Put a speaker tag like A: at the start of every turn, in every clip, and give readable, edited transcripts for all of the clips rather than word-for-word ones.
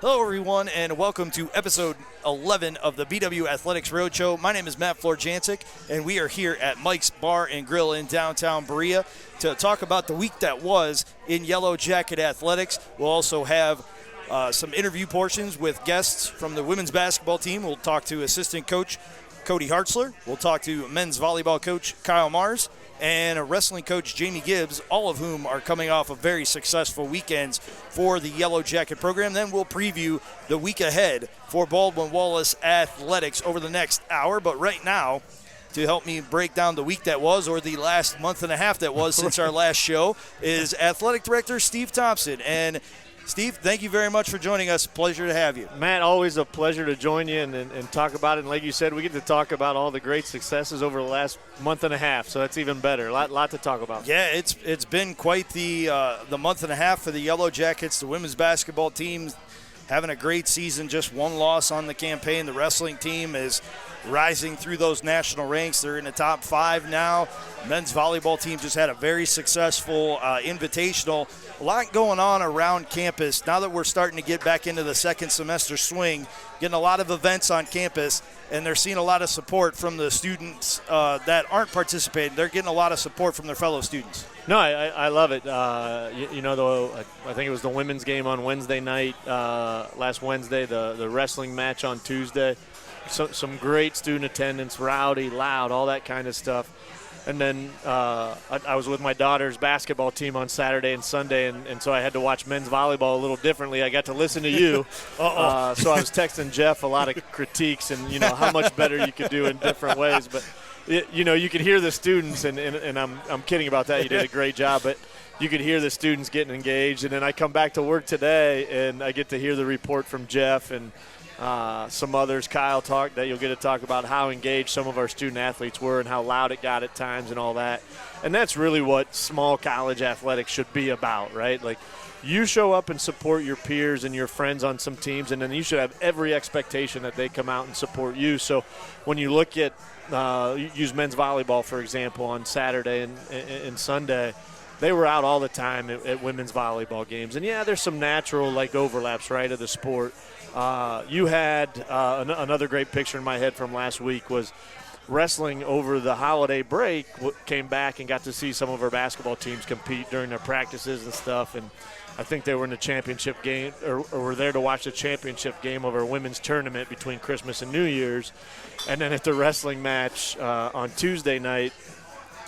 A: Hello, everyone, and welcome to episode 11 of the BW Athletics Roadshow. My name is Matt Florjancic, and we are here at Mike's Bar and Grill in downtown Berea to talk about the week that was in Yellow Jacket Athletics. We'll also have some interview portions with guests from the women's basketball team. We'll talk to assistant coach Cody Hartzler. We'll talk to men's volleyball coach Kyle Mars and a wrestling coach, Jamie Gibbs, all of whom are coming off of very successful weekends for the Yellow Jacket program. Then we'll preview the week ahead for Baldwin-Wallace Athletics over the next hour. But right now, to help me break down the week that was, or the last month and a half that was since our last show, is Athletic Director Steve Thompson. And Steve, thank you very much for joining us. Pleasure to have you.
B: Matt, always a pleasure to join you and talk about it. And like you said, we get to talk about all the great successes over the last month and a half, so that's even better. A lot to talk about.
A: Yeah, it's been quite the month and a half for the Yellow Jackets. The women's basketball team having a great season, just one loss on the campaign. The wrestling team is rising through those national ranks. They're in the top 5 now. Men's volleyball team just had a very successful invitational. A lot going on around campus. Now that we're starting to get back into the second semester swing, getting a lot of events on campus, and they're seeing a lot of support from the students that aren't participating. They're getting a lot of support from their fellow students.
B: No, I love it. I think it was the women's game on Wednesday night, last Wednesday, the wrestling match on Tuesday. Some great student attendance, rowdy, loud, all that kind of stuff. And then I was with my daughter's basketball team on Saturday and Sunday, and so I had to watch men's volleyball a little differently. I got to listen to you. So I was texting Jeff a lot of critiques and, how much better you could do in different ways. But, you could hear the students, and I'm kidding about that. You did a great job. But you could hear the students getting engaged. And then I come back to work today, and I get to hear the report from Jeff and some others, Kyle, that you'll get to talk about how engaged some of our student athletes were and how loud it got at times and all that. And that's really what small college athletics should be about, right? Like, you show up and support your peers and your friends on some teams, and then you should have every expectation that they come out and support you. So when you look at use men's volleyball, for example, on Saturday and Sunday, they were out all the time at women's volleyball games. And, yeah, there's some natural, overlaps, right, of the sport. You had another great picture in my head from last week was wrestling over the holiday break, came back and got to see some of our basketball teams compete during their practices and stuff. And I think they were in the championship game or were there to watch the championship game of our women's tournament between Christmas and New Year's. And then at the wrestling match on Tuesday night,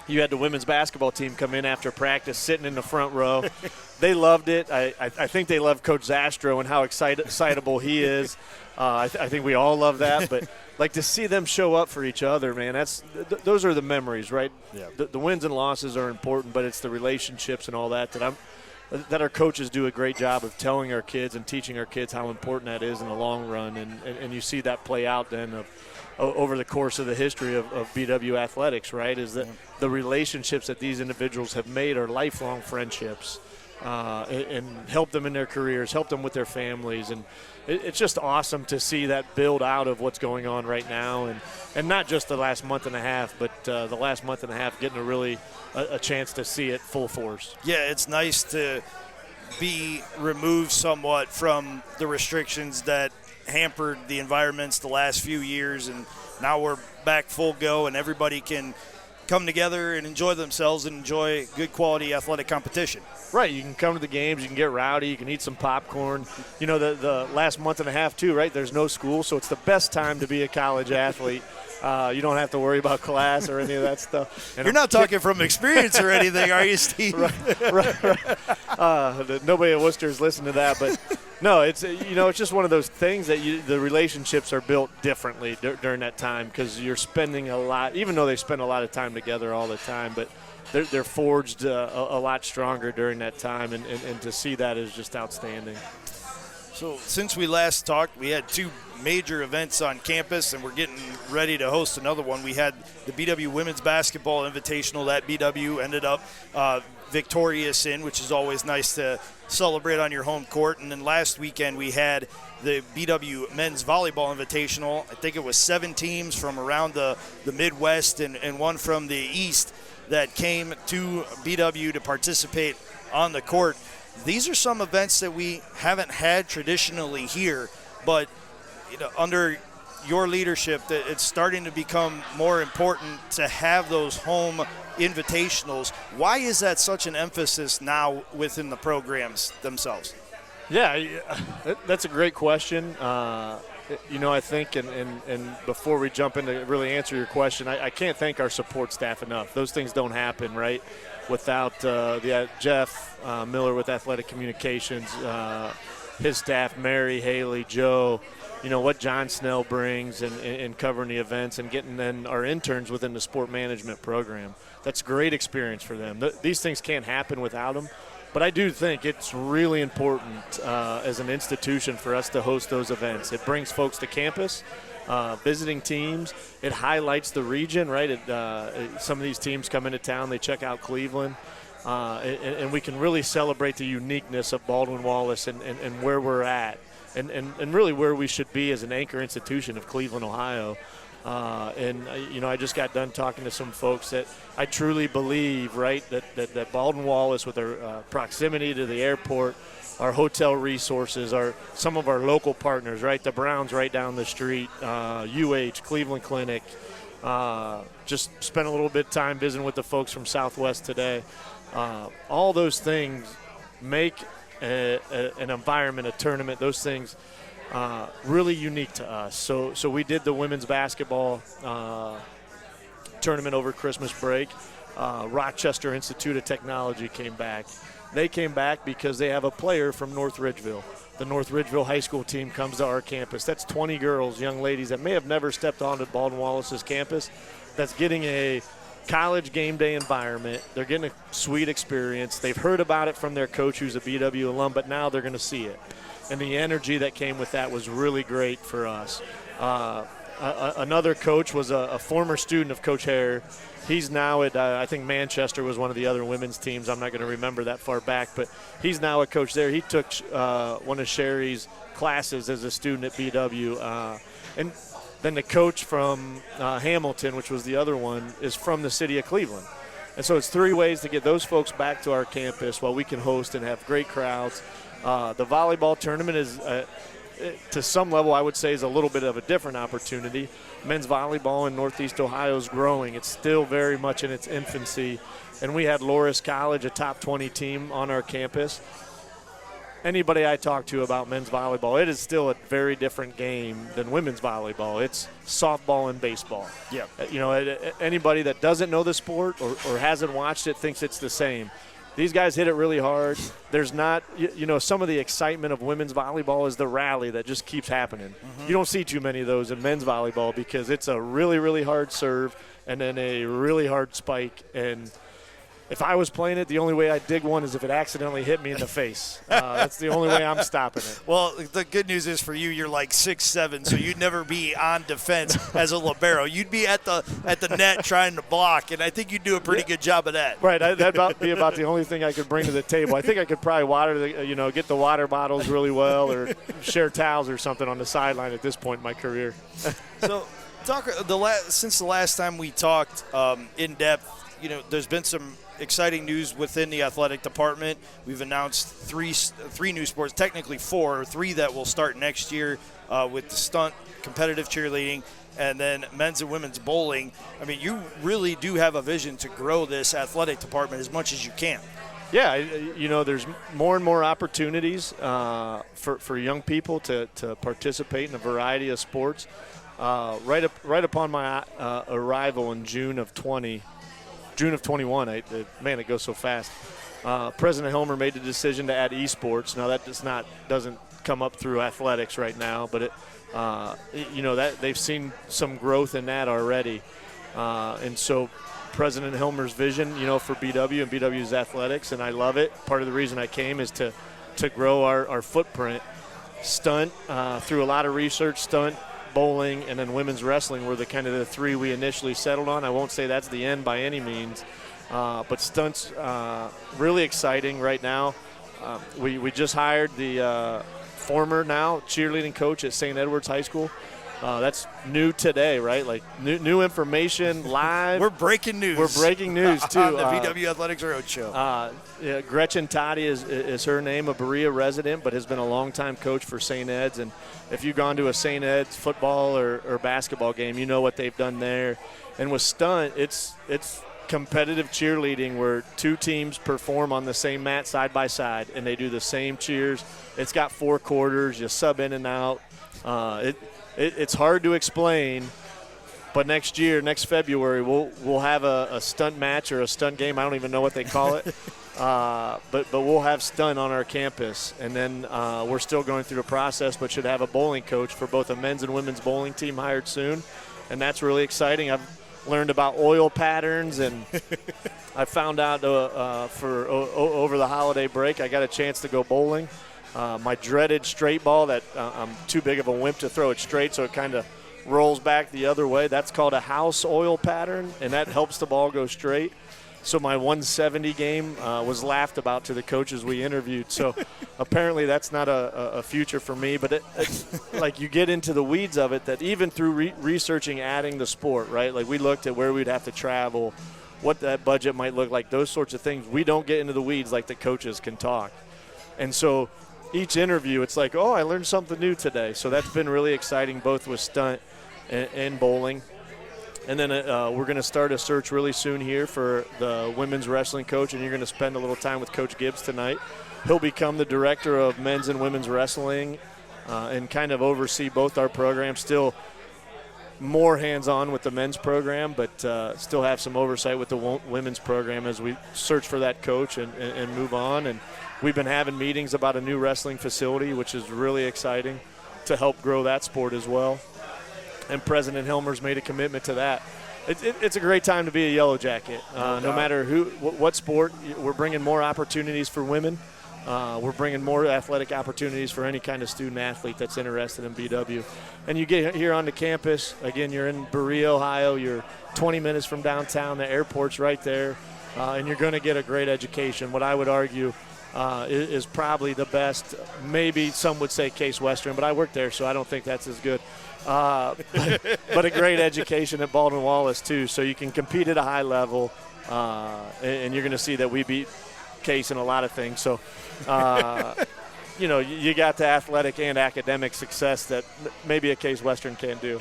B: you had the women's basketball team come in after practice, sitting in the front row. They loved it. I think they love Coach Zastro and how excitable he is. I think we all love that. But, to see them show up for each other, man, those are the memories, right?
A: Yeah.
B: The wins and losses are important, but it's the relationships and all that that our coaches do a great job of telling our kids and teaching our kids how important that is in the long run. And you see that play out then over the course of the history of BW Athletics, right, is that the relationships that these individuals have made are lifelong friendships and help them in their careers, help them with their families. And it's just awesome to see that build out of what's going on right now. And not just the last month and a half, but the last month and a half getting a chance to see it full force.
A: Yeah, it's nice to be removed somewhat from the restrictions that hampered the environments the last few years, and now we're back full go and everybody can come together and enjoy themselves and enjoy good quality athletic competition.
B: Right, you can come to the games, you can get rowdy, you can eat some popcorn. The last month and a half too, right? There's no school, so it's the best time to be a college athlete. You don't have to worry about class or any of that stuff. And
A: You're not talking from experience or anything, are you, Steve?
B: Right. Nobody at Worcester is listening to that, but no, it's it's just one of those things that the relationships are built differently during that time because you're spending a lot, even though they spend a lot of time together all the time, but they're forged a lot stronger during that time, and to see that is just outstanding.
A: So since we last talked, we had 2 major events on campus, and we're getting ready to host another one. We had the BW Women's Basketball Invitational that BW ended up victorious in, which is always nice to celebrate on your home court. And then last weekend we had the BW Men's Volleyball Invitational. I think it was 7 teams from around the Midwest and one from the East that came to BW to participate on the court. these are some events that we haven't had traditionally here, but under your leadership, that it's starting to become more important to have those home invitationals. Why is that such an emphasis now within the programs themselves?
B: Yeah, that's a great question. I think, and before we jump in to really answer your question, I can't thank our support staff enough. Those things don't happen, right, without Jeff Miller with Athletic Communications, his staff, Mary, Haley, Joe, what John Snell brings in covering the events and getting then our interns within the sport management program. That's great experience for them. These things can't happen without them. But I do think it's really important as an institution for us to host those events. It brings folks to campus, visiting teams. It highlights the region, right? Some of these teams come into town, they check out Cleveland, and we can really celebrate the uniqueness of Baldwin-Wallace and where we're at and really where we should be as an anchor institution of Cleveland, Ohio. I just got done talking to some folks that I truly believe, right, that Baldwin-Wallace, with our proximity to the airport, our hotel resources, some of our local partners, right, the Browns right down the street, Cleveland Clinic, just spent a little bit of time visiting with the folks from Southwest today. All those things make an environment, a tournament, those things really unique to us. So we did the women's basketball tournament over Christmas break. Rochester Institute of Technology came back. They came back because they have a player from North Ridgeville. The North Ridgeville high school team comes to our campus. That's 20 girls, young ladies that may have never stepped onto Baldwin-Wallace's campus, that's getting a college game day environment. They're getting a sweet experience. They've heard about it from their coach, who's a BW alum, but now they're going to see it. And the energy that came with that was really great for us. Another coach was a former student of Coach Hare. He's now at, I think Manchester was one of the other women's teams. I'm not going to remember that far back, but he's now a coach there. He took one of Sherry's classes as a student at BW. And then the coach from Hamilton, which was the other one, is from the city of Cleveland. And so it's 3 ways to get those folks back to our campus while we can host and have great crowds. The volleyball tournament is, to some level, I would say, is a little bit of a different opportunity. Men's volleyball in Northeast Ohio is growing. It's still very much in its infancy. And we had Loras College, a top 20 team, on our campus. Anybody I talk to about men's volleyball, it is still a very different game than women's volleyball. It's softball and baseball.
A: Yeah.
B: Anybody that doesn't know the sport or hasn't watched it thinks it's the same. These guys hit it really hard. There's not, some of the excitement of women's volleyball is the rally that just keeps happening. Mm-hmm. You don't see too many of those in men's volleyball because it's a really, really hard serve and then a really hard spike. And if I was playing it, the only way I'd dig one is if it accidentally hit me in the face. That's the only way I'm stopping it.
A: Well, the good news is for you, you're like 6'7", so you'd never be on defense as a libero. You'd be at the net trying to block, and I think you'd do a pretty good job of that.
B: Right, that'd be about the only thing I could bring to the table. I think I could probably get the water bottles really well, or share towels or something on the sideline at this point in my career.
A: So, since the last time we talked in depth, there's been some exciting news within the athletic department. We've announced three new sports, technically 4, 3 that will start next year with the stunt, competitive cheerleading, and then men's and women's bowling. I mean, you really do have a vision to grow this athletic department as much as you can.
B: Yeah, there's more and more opportunities for young people to participate in a variety of sports. Right upon my arrival in June of 21, it goes so fast. President Helmer made the decision to add esports. Now that doesn't come up through athletics right now, but that they've seen some growth in that already. And so President Helmer's vision, for BW and BW's athletics, and I love it. Part of the reason I came is to grow our footprint. Stunt, through a lot of research, stunt, bowling, and then women's wrestling were the 3 we initially settled on. I won't say that's the end by any means, but stunts really exciting right now. We just hired the former now cheerleading coach at St. Edward's High School. That's new today, right? Like new information live.
A: We're breaking news.
B: We're breaking news, too.
A: On the BW Athletics Roadshow.
B: Yeah, Gretchen Toddy is her name, a Berea resident, but has been a longtime coach for St. Ed's. And if you've gone to a St. Ed's football or basketball game, you know what they've done there. And with stunt, it's competitive cheerleading where two teams perform on the same mat side by side, and they do the same cheers. It's got 4 quarters. You sub in and out. It's hard to explain, but next February, we'll have a stunt match or a stunt game. I don't even know what they call it. But we'll have stunt on our campus, and then we're still going through the process, but should have a bowling coach for both a men's and women's bowling team hired soon, and that's really exciting. I've learned about oil patterns, and I found out over the holiday break I got a chance to go bowling. My dreaded straight ball that I'm too big of a wimp to throw it straight, so it kind of rolls back the other way. That's called a house oil pattern, and that helps the ball go straight. So my 170 game was laughed about to the coaches we interviewed. So apparently that's not a future for me. But it's like you get into the weeds of it, that even through researching adding the sport, right? Like we looked at where we'd have to travel, what that budget might look like, those sorts of things. We don't get into the weeds like the coaches can talk. And so each interview, it's like, oh, I learned something new today. So that's been really exciting, both with stunt and bowling. And then we're going to start a search really soon here for the women's wrestling coach, and you're going to spend a little time with Coach Gibbs tonight. He'll become the director of men's and women's wrestling and kind of oversee both our programs. Still more hands-on with the men's program, but still have some oversight with the women's program as we search for that coach and move on. And we've been having meetings about a new wrestling facility, which is really exciting to help grow that sport as well. And President Helmer's made a commitment to that. It's a great time to be a Yellow Jacket. No matter what sport, we're bringing more opportunities for women. We're bringing more athletic opportunities for any kind of student athlete that's interested in BW. And you get here on the campus, again, you're in Berea, Ohio. You're 20 minutes from downtown. The airport's right there. And you're going to get a great education. What I would argue is probably the best. Maybe some would say Case Western, but I worked there, so I don't think that's as good. But a great education at Baldwin Wallace, too. So you can compete at a high level, and you're going to see that we beat Case in a lot of things. So, you got the athletic and academic success that maybe a Case Western can't do.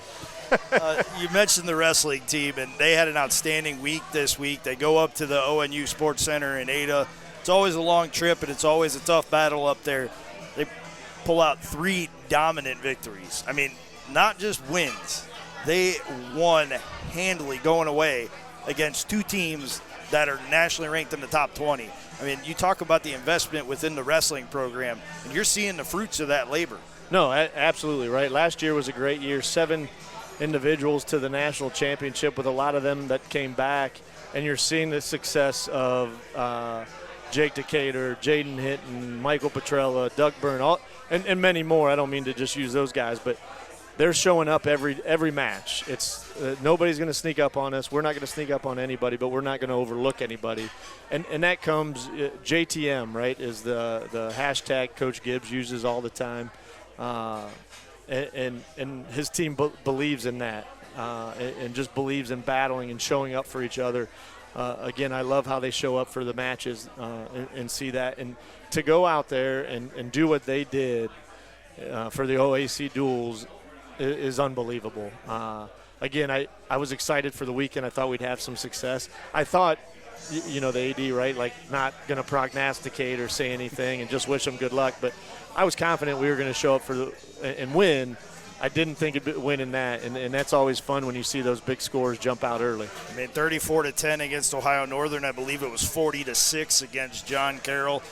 A: You mentioned the wrestling team, and they had an outstanding week this week. They go up to the ONU Sports Center in Ada. It's always a long trip, and it's always a tough battle up there. They pull out 3 dominant victories. I mean, not just wins. They won handily going away against 2 teams that are nationally ranked in the top 20. I mean, you talk about the investment within the wrestling program, and you're seeing the fruits of that labor.
B: No, absolutely right. Last year was a great year. 7 individuals to the national championship, with a lot of them that came back, and you're seeing the success of Jake Decatur, Jaden Hinton, Michael Petrella, Doug Byrne, and many more. I don't mean to just use those guys, but they're showing up every match. It's nobody's going to sneak up on us. We're not going to sneak up on anybody, but we're not going to overlook anybody. And that comes JTM, right, is the hashtag Coach Gibbs uses all the time. And his team believes in that and just believes in battling and showing up for each other. Again, I love how they show up for the matches and see that. And to go out there and do what they did for the OAC duels is unbelievable. Again, I was excited for the weekend. I thought we'd have some success. I thought, the AD, right, like not going to prognosticate or say anything and just wish them good luck. But I was confident we were going to show up and win. I didn't think it'd win in that, and that's always fun when you see those big scores jump out early.
A: I mean, 34-10 against Ohio Northern. I believe it was 40-6 against John Carroll.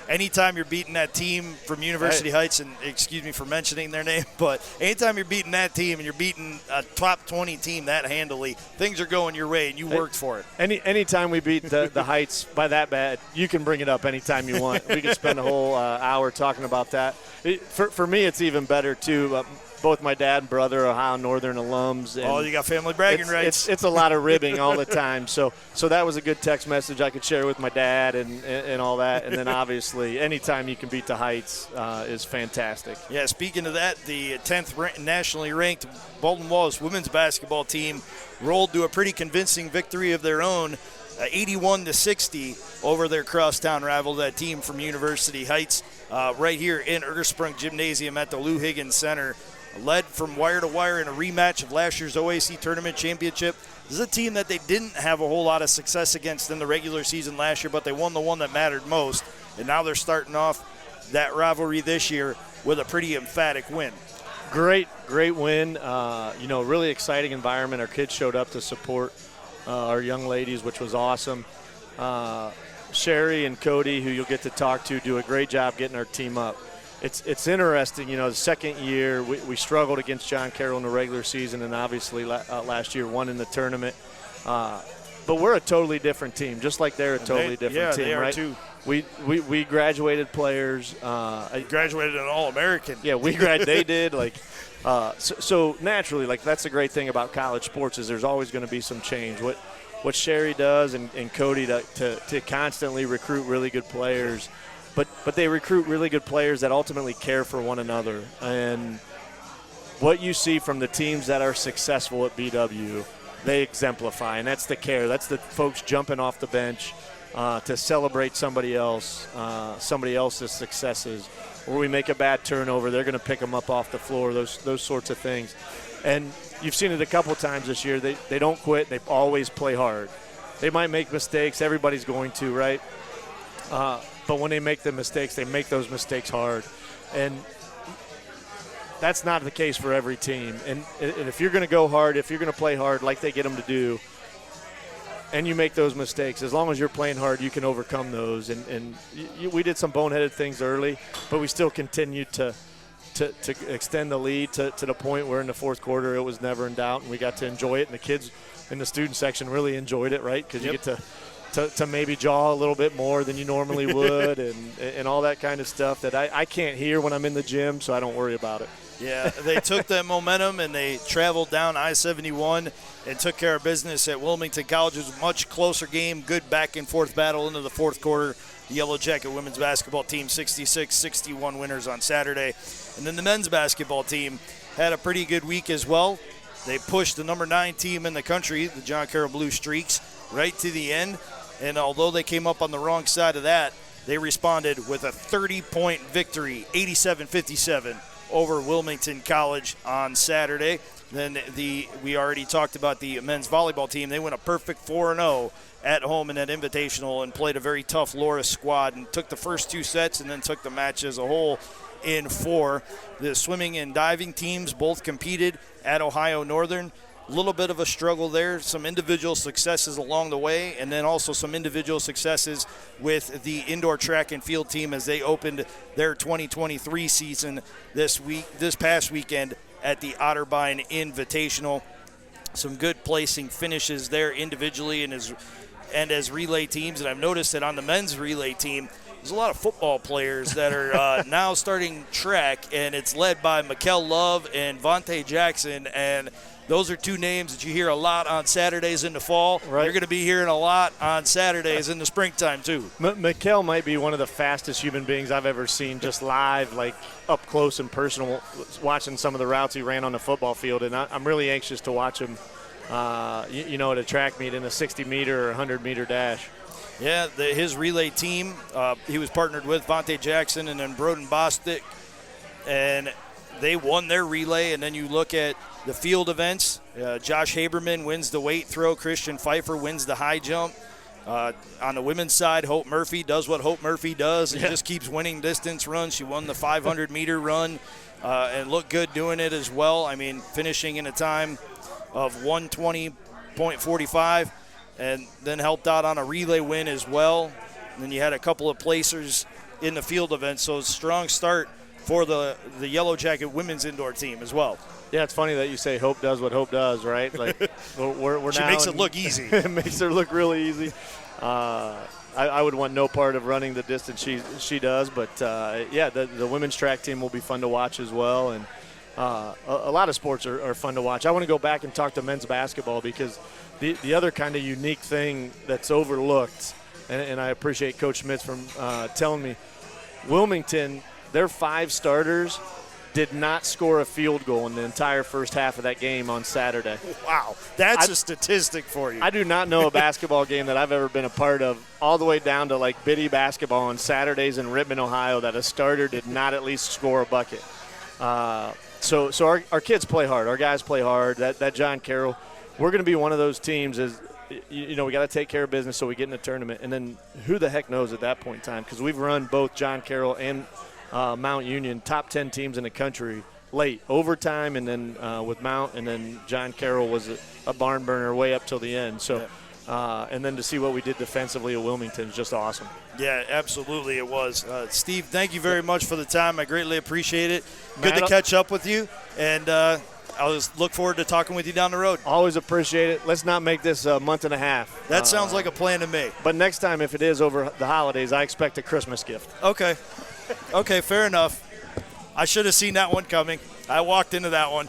A: Anytime you're beating that team from University Heights, and excuse me for mentioning their name, but anytime you're beating that team and you're beating a top 20 team that handily, things are going your way, and you worked for it.
B: Anytime we beat the Heights by that bad, you can bring it up anytime you want. We can spend a whole hour talking about that. For me, it's even better, too. both my dad and brother are Ohio Northern alums. And
A: you got family bragging rights.
B: It's a lot of ribbing all the time. So that was a good text message I could share with my dad and all that. And then obviously anytime you can beat the Heights is fantastic.
A: Yeah, speaking of that, the 10th nationally ranked Bolton Wallace women's basketball team rolled to a pretty convincing victory of their own, 81-60 over their crosstown rival, that team from University Heights, right here in Ersprung Gymnasium at the Lou Higgins Center. Led from wire to wire in a rematch of last year's OAC Tournament Championship. This is a team that they didn't have a whole lot of success against in the regular season last year, but they won the one that mattered most. And now they're starting off that rivalry this year with a pretty emphatic win.
B: Great win. Really exciting environment. Our kids showed up to support our young ladies, which was awesome. Sherry and Cody, who you'll get to talk to, do a great job getting our team up. It's interesting, the second year we struggled against John Carroll in the regular season, and obviously last year won in the tournament. But we're a totally different team, just like they're a totally different team,
A: they are
B: right?
A: Too.
B: We graduated players.
A: Graduated an All-American.
B: Yeah, they did. So naturally, that's the great thing about college sports is there's always going to be some change. What Sherry does and Cody to constantly recruit really good players. But they recruit really good players that ultimately care for one another. And what you see from the teams that are successful at BW, they exemplify, and that's the care. That's the folks jumping off the bench to celebrate somebody else's successes. Or we make a bad turnover, they're going to pick them up off the floor, those sorts of things. And you've seen it a couple times this year. They don't quit. They always play hard. They might make mistakes. Everybody's going to, right? But when they make the mistakes, they make those mistakes hard. And that's not the case for every team. And if you're going to go hard, if you're going to play hard like they get them to do, and you make those mistakes, as long as you're playing hard, you can overcome those. We did some boneheaded things early, but we still continued to extend the lead to the point where in the fourth quarter it was never in doubt, and we got to enjoy it. And the kids in the student section really enjoyed it, right? Because you get to maybe jaw a little bit more than you normally would and all that kind of stuff that I can't hear when I'm in the gym, so I don't worry about it.
A: Yeah, they took that momentum and they traveled down I-71 and took care of business at Wilmington College. It was a much closer game, good back-and-forth battle into the fourth quarter. The Yellow Jacket women's basketball team 66-61 winners on Saturday. And then the men's basketball team had a pretty good week as well. They pushed the number 9 team in the country, the John Carroll Blue Streaks, right to the end. And although they came up on the wrong side of that, they responded with a 30-point victory, 87-57, over Wilmington College on Saturday. Then we already talked about the men's volleyball team. They went a perfect 4-0 at home in that invitational and played a very tough Loris squad and took the first 2 sets and then took the match as a whole in 4. The swimming and diving teams both competed at Ohio Northern. A little bit of a struggle there, some individual successes along the way, and then also some individual successes with the indoor track and field team as they opened their 2023 season this past weekend at the Otterbein Invitational. Some good placing finishes there individually and as relay teams. And I've noticed that on the men's relay team, there's a lot of football players that are now starting track, and it's led by Mikkel Love and Vontae Jackson, and those are 2 names that you hear a lot on Saturdays in the fall.
B: Right.
A: You're going to be hearing a lot on Saturdays in the springtime, too.
B: Mikkel might be one of the fastest human beings I've ever seen just live, like up close and personal, watching some of the routes he ran on the football field. And I'm really anxious to watch him, at a track meet in a 60-meter or 100-meter dash.
A: Yeah, his relay team, he was partnered with Vontae Jackson and then Broden Bostic, and they won their relay. And then you look at the field events. Josh Haberman wins the weight throw. Christian Pfeiffer wins the high jump. On the women's side, Hope Murphy does what Hope Murphy does and just keeps winning distance runs. She won the 500-meter run and looked good doing it as well. I mean, finishing in a time of 1:20.45 and then helped out on a relay win as well. And then you had a couple of placers in the field event. So strong start for the Yellow Jacket women's indoor team as well.
B: Yeah, it's funny that you say Hope does what Hope does, right? Like we're
A: she
B: now
A: makes it look easy.
B: It makes her look really easy. I would want no part of running the distance she does, but the women's track team will be fun to watch as well. And a lot of sports are fun to watch. I want to go back and talk to men's basketball because the other kind of unique thing that's overlooked, and I appreciate Coach Schmitz from telling me, Wilmington, their 5 starters did not score a field goal in the entire first half of that game on Saturday.
A: Wow, that's a statistic for you.
B: I do not know a basketball game that I've ever been a part of, all the way down to like Biddy basketball on Saturdays in Rittman, Ohio, that a starter did not at least score a bucket. So our kids play hard. Our guys play hard. That John Carroll, we're going to be one of those teams is, we got to take care of business so we get in the tournament. And then who the heck knows at that point in time, because we've run both John Carroll and Mount Union, top 10 teams in the country, late overtime, and then with Mount, and then John Carroll was a barn burner way up till the end. So, and then to see what we did defensively at Wilmington is just awesome.
A: Yeah, absolutely it was. Steve, thank you very much for the time. I greatly appreciate it. Good
B: Matt,
A: to catch up with you, and I'll just look forward to talking with you down the road.
B: Always appreciate it. Let's not make this a month and a half.
A: That sounds like a plan to me.
B: But next time, if it is over the holidays, I expect a Christmas gift.
A: Okay. Okay, fair enough. I should have seen that one coming. I walked into that one.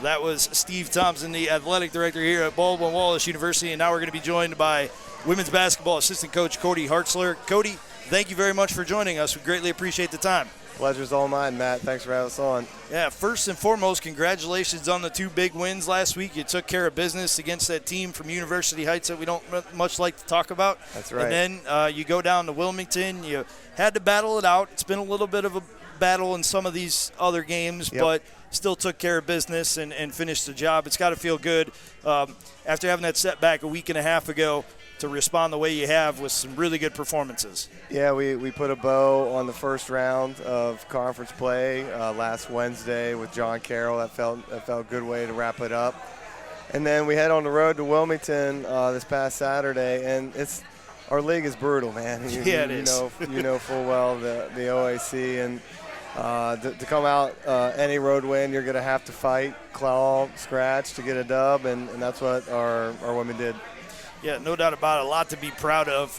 A: That was Steve Thompson, the athletic director here at Baldwin Wallace University, and now we're going to be joined by women's basketball assistant coach Cody Hartzler. Cody, thank you very much for joining us. We greatly appreciate the time.
C: Pleasure's all mine, Matt. Thanks for having us on.
A: Yeah, first and foremost, congratulations on the 2 big wins last week. You took care of business against that team from University Heights that we don't much like to talk about.
C: That's right.
A: And then you go down to Wilmington. You had to battle it out. It's been a little bit of a battle in some of these other games, but still took care of business and finished the job. It's got to feel good after having that setback a week and a half ago to respond the way you have with some really good performances.
C: Yeah, we put a bow on the first round of conference play last Wednesday with John Carroll. That felt a good way to wrap it up. And then we head on the road to Wilmington this past Saturday, and our league is brutal, man.
A: It is.
C: You know full well the OAC, and to come out any road win, you're going to have to fight, claw, scratch to get a dub, and that's what our women did.
A: Yeah, no doubt about it. A lot to be proud of.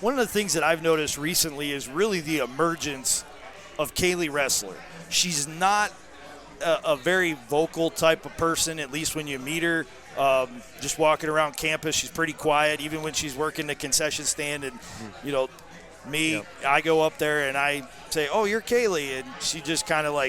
A: One of the things that I've noticed recently is really the emergence of Kaylee Wrestler. She's not a very vocal type of person, at least when you meet her. Just walking around campus, she's pretty quiet, even when she's working the concession stand. And, I go up there and I say, "Oh, you're Kaylee," and she just kind of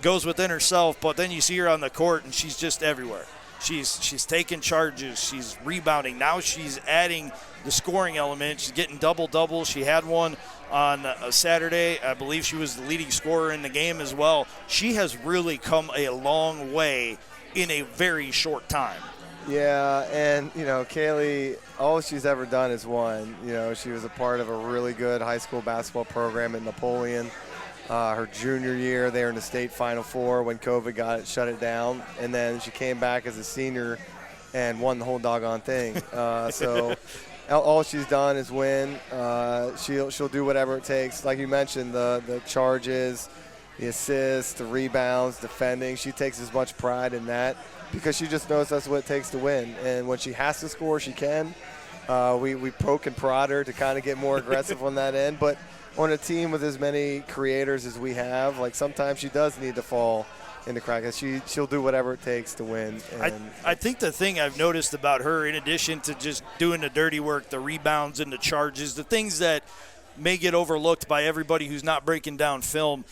A: goes within herself. But then you see her on the court, and she's just everywhere. She's taking charges. She's rebounding. Now she's adding the scoring element. She's getting double-doubles. She had one on a Saturday. I believe she was the leading scorer in the game as well. She has really come a long way in a very short time.
C: Yeah, and, Kaylee, all she's ever done is won. She was a part of a really good high school basketball program at Napoleon. Her junior year, they were in the state Final Four when COVID shut it down. And then she came back as a senior and won the whole doggone thing. So all she's done is win. She'll do whatever it takes. Like you mentioned, the charges, the assists, the rebounds, defending. She takes as much pride in that because she just knows that's what it takes to win. And when she has to score, she can. We poke and prod her to kind of get more aggressive on that end. But on a team with as many creators as we have, sometimes she does need to fall in the crack. She'll do whatever it takes to win. And
A: I think the thing I've noticed about her, in addition to just doing the dirty work, the rebounds and the charges, the things that may get overlooked by everybody who's not breaking down film,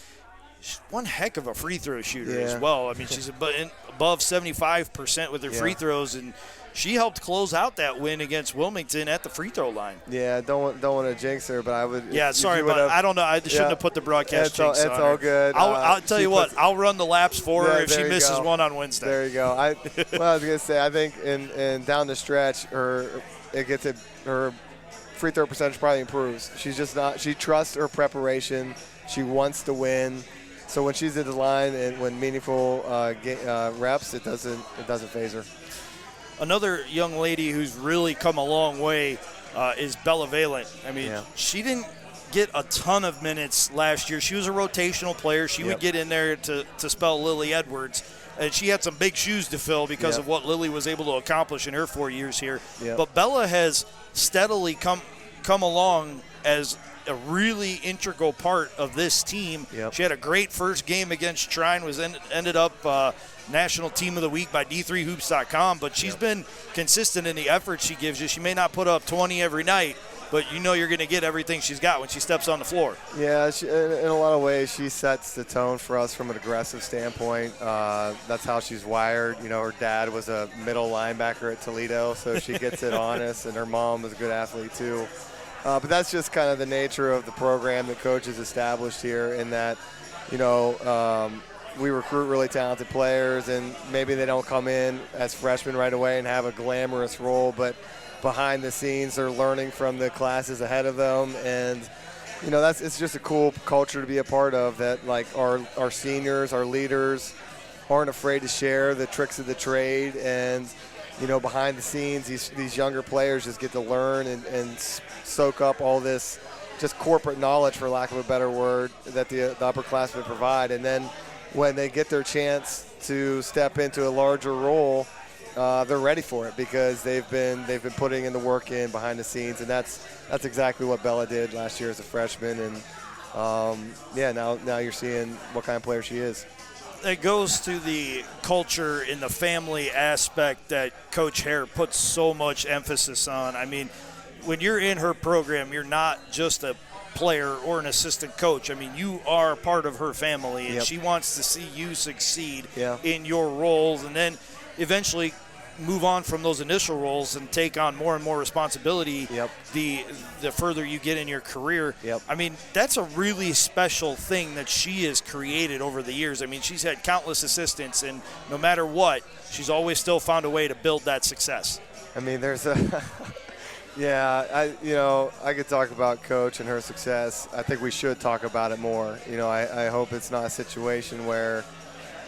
A: she's one heck of a free throw shooter as well. I mean, she's above 75% with her free throws, and she helped close out that win against Wilmington at the free throw line.
C: Yeah, don't want to jinx her, but I would.
A: Yeah, sorry, but I don't know. I shouldn't have put the broadcast jinx on her.
C: It's all good.
A: I'll tell you what. I'll run the laps for her if she misses one on Wednesday.
C: There you go. I was gonna say, I think in down the stretch, her free throw percentage probably improves. She's just not. She trusts her preparation. She wants to win. So when she's at the line and when meaningful reps, it doesn't phase her.
A: Another young lady who's really come a long way is Bella Valent. I mean, she didn't get a ton of minutes last year. She was a rotational player. She would get in there to spell Lily Edwards, and she had some big shoes to fill because of what Lily was able to accomplish in her 4 years here. But Bella has steadily come along as a really integral part of this team.
C: Yep.
A: She had a great first game against Shrine, ended up National Team of the Week by D3Hoops.com, but she's been consistent in the effort she gives you. She may not put up 20 every night, but you know you're going to get everything she's got when she steps on the floor.
C: Yeah, in a lot of ways, she sets the tone for us from an aggressive standpoint. That's how she's wired. You know, her dad was a middle linebacker at Toledo, so she gets it on us, and her mom was a good athlete too. But that's just kind of the nature of the program that Coach has established here, in that, you know, we recruit really talented players, and maybe they don't come in as freshmen right away and have a glamorous role, but behind the scenes they're learning from the classes ahead of them. And, you know, it's just a cool culture to be a part of, that like our seniors, our leaders aren't afraid to share the tricks of the trade. And, you know, behind the scenes, these younger players just get to learn and soak up all this just corporate knowledge, for lack of a better word, that the upperclassmen provide. And then when they get their chance to step into a larger role, they're ready for it, because they've been putting in the work in behind the scenes, and that's exactly what Bella did last year as a freshman. And now you're seeing what kind of player she is.
A: It goes to the culture in the family aspect that Coach Hare puts so much emphasis on. I mean, when you're in her program, you're not just a player or an assistant coach. I mean, you are part of her family, and
C: Yep.
A: she wants to see you succeed
C: Yeah.
A: in your roles, and then eventually move on from those initial roles and take on more and more responsibility.
C: Yep.
A: The further you get in your career.
C: Yep.
A: I mean, that's a really special thing that she has created over the years. I mean, she's had countless assistants, and no matter what, she's always still found a way to build that success.
C: I mean, there's a yeah, I could talk about Coach and her success. I think we should talk about it more. You know, I hope it's not a situation where,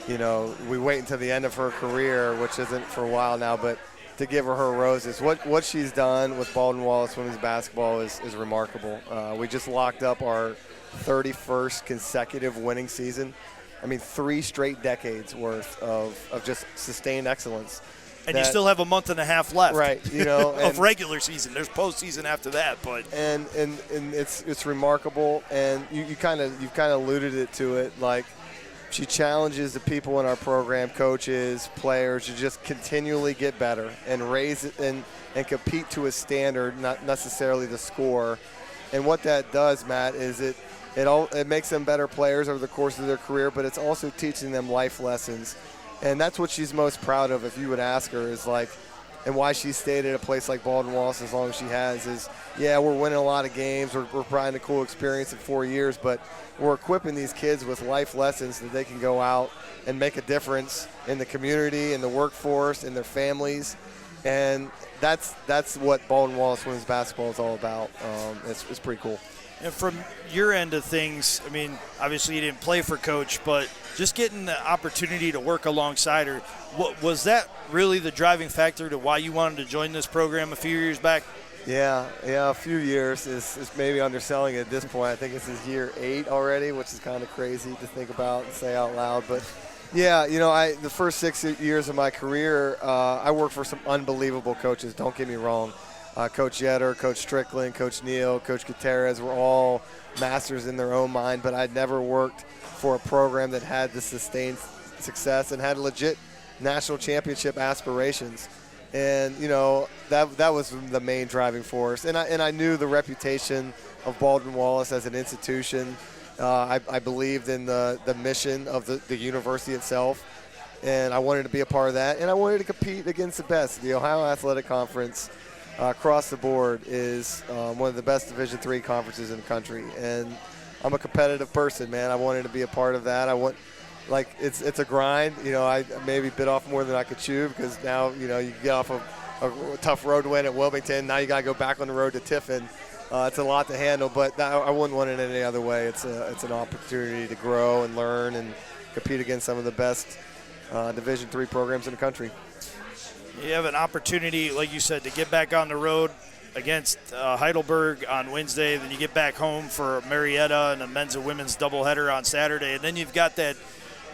C: you know, we wait until the end of her career, which isn't for a while now, but to give her roses. What she's done with Baldwin Wallace women's basketball is remarkable. We just locked up our 31st consecutive winning season. I mean, 3 straight decades worth of just sustained excellence.
A: And you still have a month and a half left,
C: right? You know,
A: of regular season. There's postseason after that, but
C: and it's remarkable. And you've kind of alluded to it, like she challenges the people in our program, coaches, players, to just continually get better and raise it and compete to a standard, not necessarily the score. And what that does, Matt, is it makes them better players over the course of their career, but it's also teaching them life lessons. And that's what she's most proud of, if you would ask her, is like, and why she stayed at a place like Baldwin Wallace as long as she has is, yeah, we're winning a lot of games, we're providing a cool experience in 4 years, but we're equipping these kids with life lessons that they can go out and make a difference in the community, in the workforce, in their families. And that's what Baldwin Wallace women's basketball is all about. It's pretty cool.
A: And from your end of things, I mean, obviously you didn't play for Coach, but just getting the opportunity to work alongside her, was that really the driving factor to why you wanted to join this program a few years back?
C: Yeah, a few years is maybe underselling it at this point. I think this is year 8 already, which is kind of crazy to think about and say out loud. But, yeah, you know, the first 6 years of my career, I worked for some unbelievable coaches, don't get me wrong. Coach Yetter, Coach Strickland, Coach Neal, Coach Gutierrez were all masters in their own mind, but I'd never worked for a program that had the sustained success and had legit national championship aspirations. And, you know, that was the main driving force. And I knew the reputation of Baldwin Wallace as an institution. I believed in the mission of the university itself, and I wanted to be a part of that. And I wanted to compete against the best. The Ohio Athletic Conference across the board is one of the best Division III conferences in the country. And I'm a competitive person, man. I wanted to be a part of that. It's a grind. You know, I maybe bit off more than I could chew, because now, you know, you get off a tough road win at Wilmington. Now you got to go back on the road to Tiffin. It's a lot to handle, but I wouldn't want it any other way. It's an opportunity to grow and learn and compete against some of the best Division III programs in the country.
A: You have an opportunity, like you said, to get back on the road against Heidelberg on Wednesday. Then you get back home for Marietta and a men's and women's doubleheader on Saturday. And then you've got that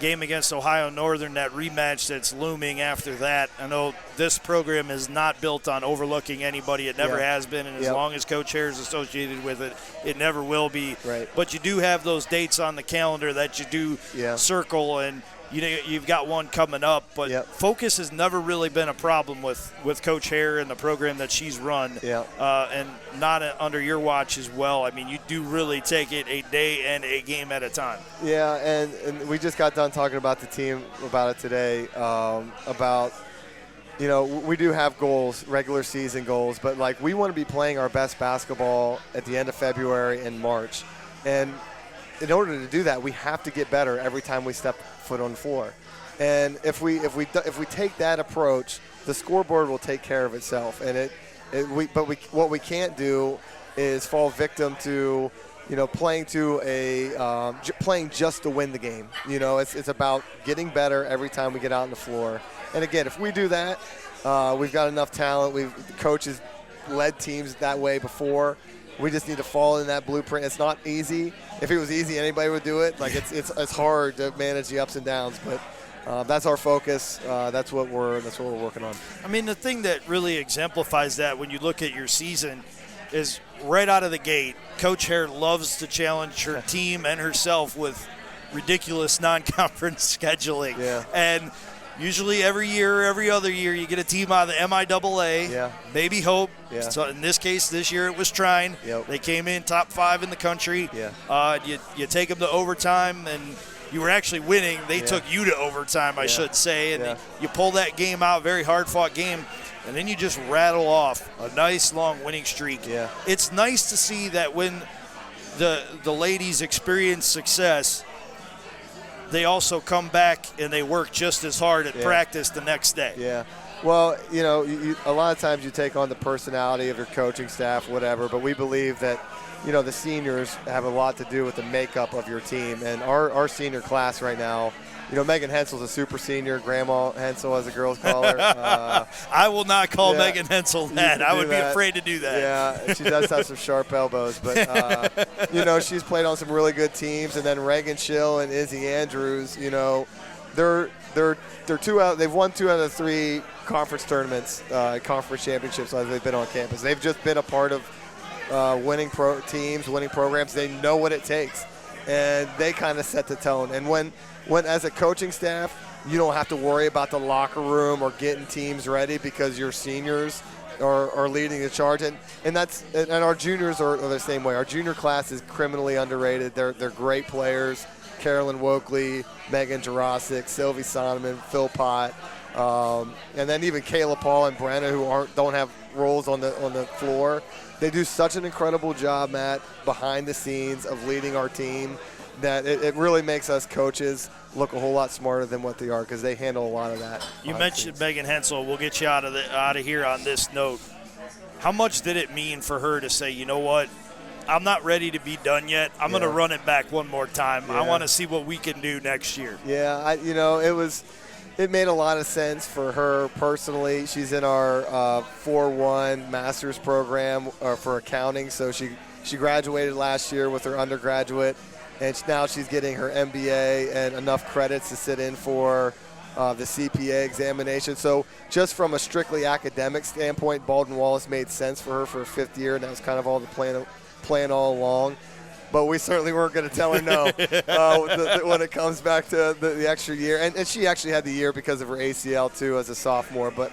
A: game against Ohio Northern, that rematch that's looming after that. I know this program is not built on overlooking anybody. It never has been, and as long as Coach Hare is associated with it, it never will be.
C: Right.
A: But you do have those dates on the calendar that you do circle, and you've got one coming up. But focus has never really been a problem with Coach Hare and the program that she's run, and not under your watch as well. I mean, you do really take it a day and a game at a time.
C: Yeah, and we just got done talking about the team about it today, about – we do have goals, regular season goals, but, like, we want to be playing our best basketball at the end of February and March. And in order to do that, we have to get better every time we step foot on the floor. And if we take that approach, the scoreboard will take care of itself. And what we can't do is fall victim to playing just to win the game. It's about getting better every time we get out on the floor. And again, if we do that, we've got enough talent. The coaches led teams that way before. We just need to fall in that blueprint. It's not easy. If it was easy, anybody would do it. Like it's hard to manage the ups and downs, but that's our focus. That's what we're working on.
A: I mean, the thing that really exemplifies that when you look at your season is right out of the gate, Coach Hare loves to challenge her team and herself with ridiculous non-conference scheduling.
C: Yeah.
A: And usually every year, every other year, you get a team out of the MIAA, maybe Hope.
C: Yeah.
A: So in this case, this year it was Trine.
C: Yep.
A: They came in top 5 in the country.
C: Yeah.
A: You take them to overtime, and you were actually winning. They took you to overtime, I should say. And you pull that game out, very hard-fought game, and then you just rattle off a nice long winning streak.
C: Yeah.
A: It's nice to see that when the ladies experience success, they also come back and they work just as hard at practice the next day.
C: Yeah. Well, a lot of times you take on the personality of your coaching staff, whatever, but we believe that, the seniors have a lot to do with the makeup of your team. And our senior class right now, Megan Hensel's a super senior, Grandma Hensel as the girls call her.
A: I will not call Megan Hensel that. I would be afraid to do that.
C: Yeah, she does have some sharp elbows. But, she's played on some really good teams. And then Reagan Schill and Izzy Andrews, they're they've won 2 out of 3 conference tournaments, conference championships as they've been on campus. They've just been a part of winning teams, winning programs. They know what it takes, and they kind of set the tone. And when as a coaching staff, you don't have to worry about the locker room or getting teams ready because your seniors are leading the charge. And our juniors are the same way. Our junior class is criminally underrated. They're great players. Carolyn Wokley, Megan Jurasic, Sylvie Sonneman, Phil Pott, and then even Kayla Paul and Brenna, who don't have roles on the floor. They do such an incredible job, Matt, behind the scenes of leading our team, that it really makes us coaches look a whole lot smarter than what they are, because they handle a lot of that.
A: You mentioned Megan Hensel. We'll get you out of here on this note. How much did it mean for her to say, you know what, I'm not ready to be done yet. I'm going to run it back one more time. I want to see what we can do next year.
C: Yeah, it made a lot of sense for her personally. She's in our 4-1 master's program for accounting, so she graduated last year with her undergraduate, and now she's getting her MBA and enough credits to sit in for the CPA examination. So just from a strictly academic standpoint, Baldwin Wallace made sense for her for a 5th year, and that was kind of all the plan all along. But we certainly weren't going to tell her no when it comes back to the extra year. And she actually had the year because of her ACL, too, as a sophomore. But,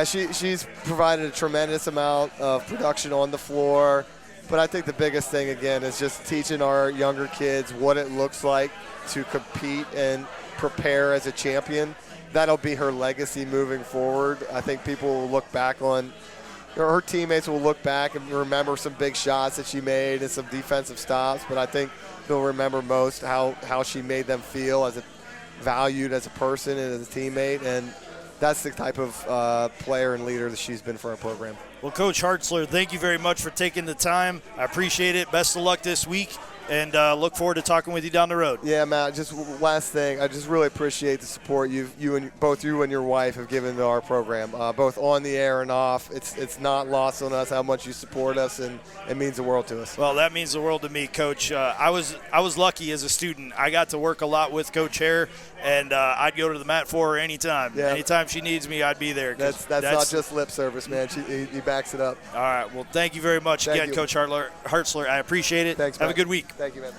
C: she's provided a tremendous amount of production on the floor. But I think the biggest thing, again, is just teaching our younger kids what it looks like to compete and prepare as a champion. That'll be her legacy moving forward. I think people will look back on – her teammates will look back and remember some big shots that she made and some defensive stops, but I think they'll remember most how she made them feel valued as a person and as a teammate, and that's the type of player and leader that she's been for our program.
A: Well, Coach Hartzler, thank you very much for taking the time. I appreciate it. Best of luck this week, and look forward to talking with you down the road.
C: Yeah, Matt, just last thing. I just really appreciate the support both you and your wife have given to our program, both on the air and off. It's not lost on us how much you support us, and it means the world to us.
A: Well, that means the world to me, Coach. I was lucky as a student. I got to work a lot with Coach Hare, and I'd go to the mat for her anytime.
C: Yeah.
A: Anytime she needs me, I'd be there.
C: That's not just lip service, man. He backs it up.
A: All right. Well, thank you very much again, Coach Hartzler. I appreciate it.
C: Thanks,
A: Have
C: Matt.
A: a good week.
C: Thank you, man.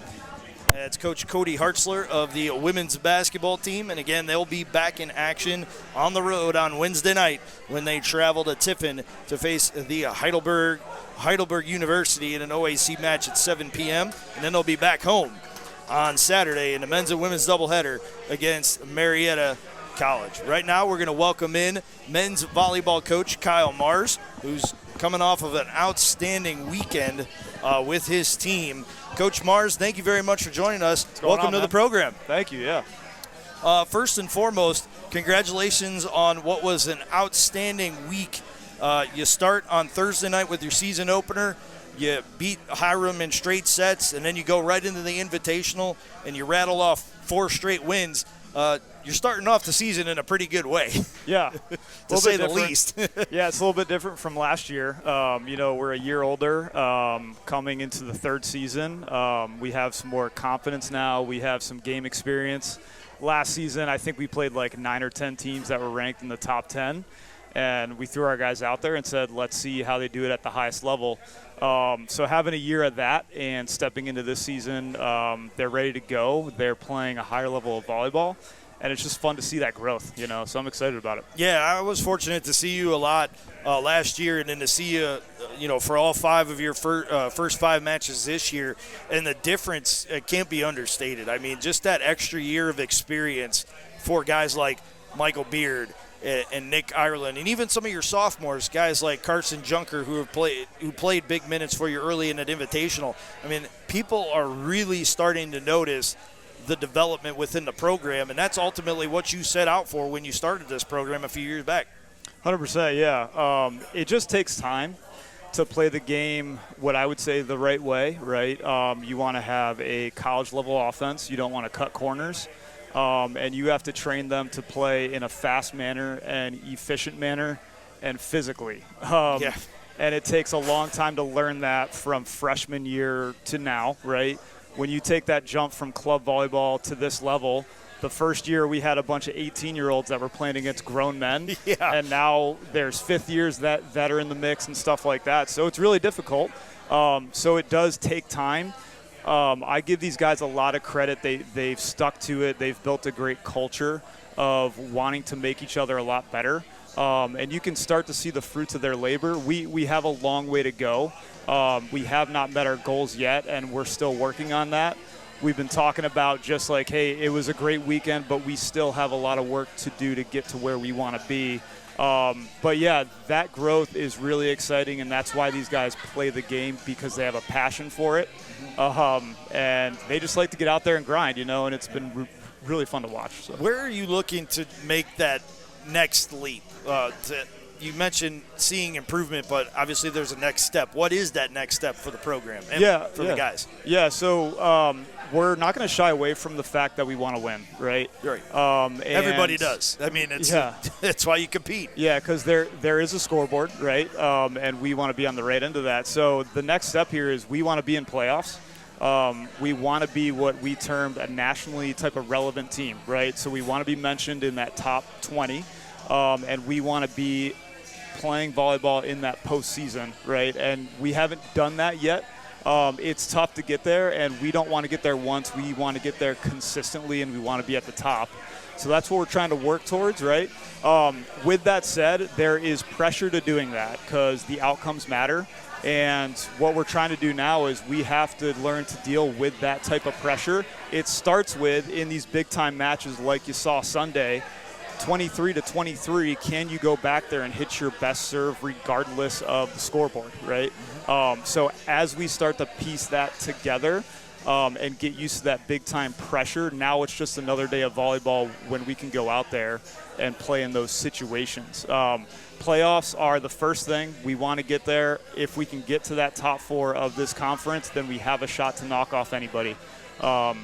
A: It's Coach Cody Hartzler of the women's basketball team. And, again, they'll be back in action on the road on Wednesday night when they travel to Tiffin to face the Heidelberg University in an OAC match at 7 p.m. And then they'll be back home on Saturday in the men's and women's doubleheader against Marietta College. Right now we're going to welcome in men's volleyball coach Kyle Mars, who's coming off of an outstanding weekend with his team. Coach Mars, thank you very much for joining us. Welcome to the program.
D: Thank you, yeah.
A: First and foremost, congratulations on what was an outstanding week. You start on Thursday night with your season opener. You beat Hiram in straight sets, and then you go right into the Invitational, and you rattle off 4 straight wins. You're starting off the season in a pretty good way.
D: Yeah.
A: to say the least.
D: Yeah, it's a little bit different from last year. We're a year older coming into the 3rd season. We have some more confidence now. We have some game experience. Last season, I think we played like 9 or 10 teams that were ranked in the top 10. And we threw our guys out there and said, let's see how they do it at the highest level. So having a year of that and stepping into this season, they're ready to go. They're playing a higher level of volleyball. And it's just fun to see that growth, so I'm excited about it.
A: Yeah, I was fortunate to see you a lot last year, and then to see you, for all 5 of your first 5 matches this year. And the difference can't be understated. I mean, just that extra year of experience for guys like Michael Beard and Nick Ireland, and even some of your sophomores, guys like Carson Junker, who played big minutes for you early in that Invitational. I mean, people are really starting to notice the development within the program, and that's ultimately what you set out for when you started this program a few years back.
D: 100%, yeah. It just takes time to play the game what I would say the right way, right? You want to have a college-level offense. You don't want to cut corners. And you have to train them to play in a fast manner and efficient manner and physically.
A: Yeah.
D: And it takes a long time to learn that from freshman year to now, right? When you take that jump from club volleyball to this level, the first year we had a bunch of 18-year-olds that were playing against grown men.
A: Yeah.
D: And now there's 5th years that are in the mix and stuff like that. So it's really difficult. So it does take time. I give these guys a lot of credit. They've stuck to it. They've built a great culture of wanting to make each other a lot better. And you can start to see the fruits of their labor. We have a long way to go. We have not met our goals yet, and we're still working on that. We've been talking about just like, hey, it was a great weekend, but we still have a lot of work to do to get to where we want to be. But, yeah, that growth is really exciting, and that's why these guys play the game, because they have a passion for it. And they just like to get out there and grind, and it's been really fun to watch. So.
A: Where are you looking to make that next leap? You mentioned seeing improvement, but obviously there's a next step. What is that next step for the program and for the guys?
D: Yeah, so we're not going to shy away from the fact that we want to win, right?
A: Right. Everybody does. I mean, it's why you compete.
D: Yeah, because there is a scoreboard, right? And we want to be on the right end of that. So the next step here is we want to be in playoffs. We want to be what we termed a nationally type of relevant team, right? So we want to be mentioned in that top 20, and we want to be playing volleyball in that postseason, right? And we haven't done that yet. It's tough to get there, and we don't want to get there once. We want to get there consistently, and we want to be at the top. So that's what we're trying to work towards, right? With that said, there is pressure to doing that because the outcomes matter. And what we're trying to do now is we have to learn to deal with that type of pressure. It starts with, in these big-time matches like you saw Sunday, 23-23, can you go back there and hit your best serve regardless of the scoreboard, right? So as we start to piece that together, and get used to that big-time pressure. Now it's just another day of volleyball when we can go out there and play in those situations. Playoffs are the first thing. We want to get there. If we can get to that top 4 of this conference, then we have a shot to knock off anybody.
A: Yeah,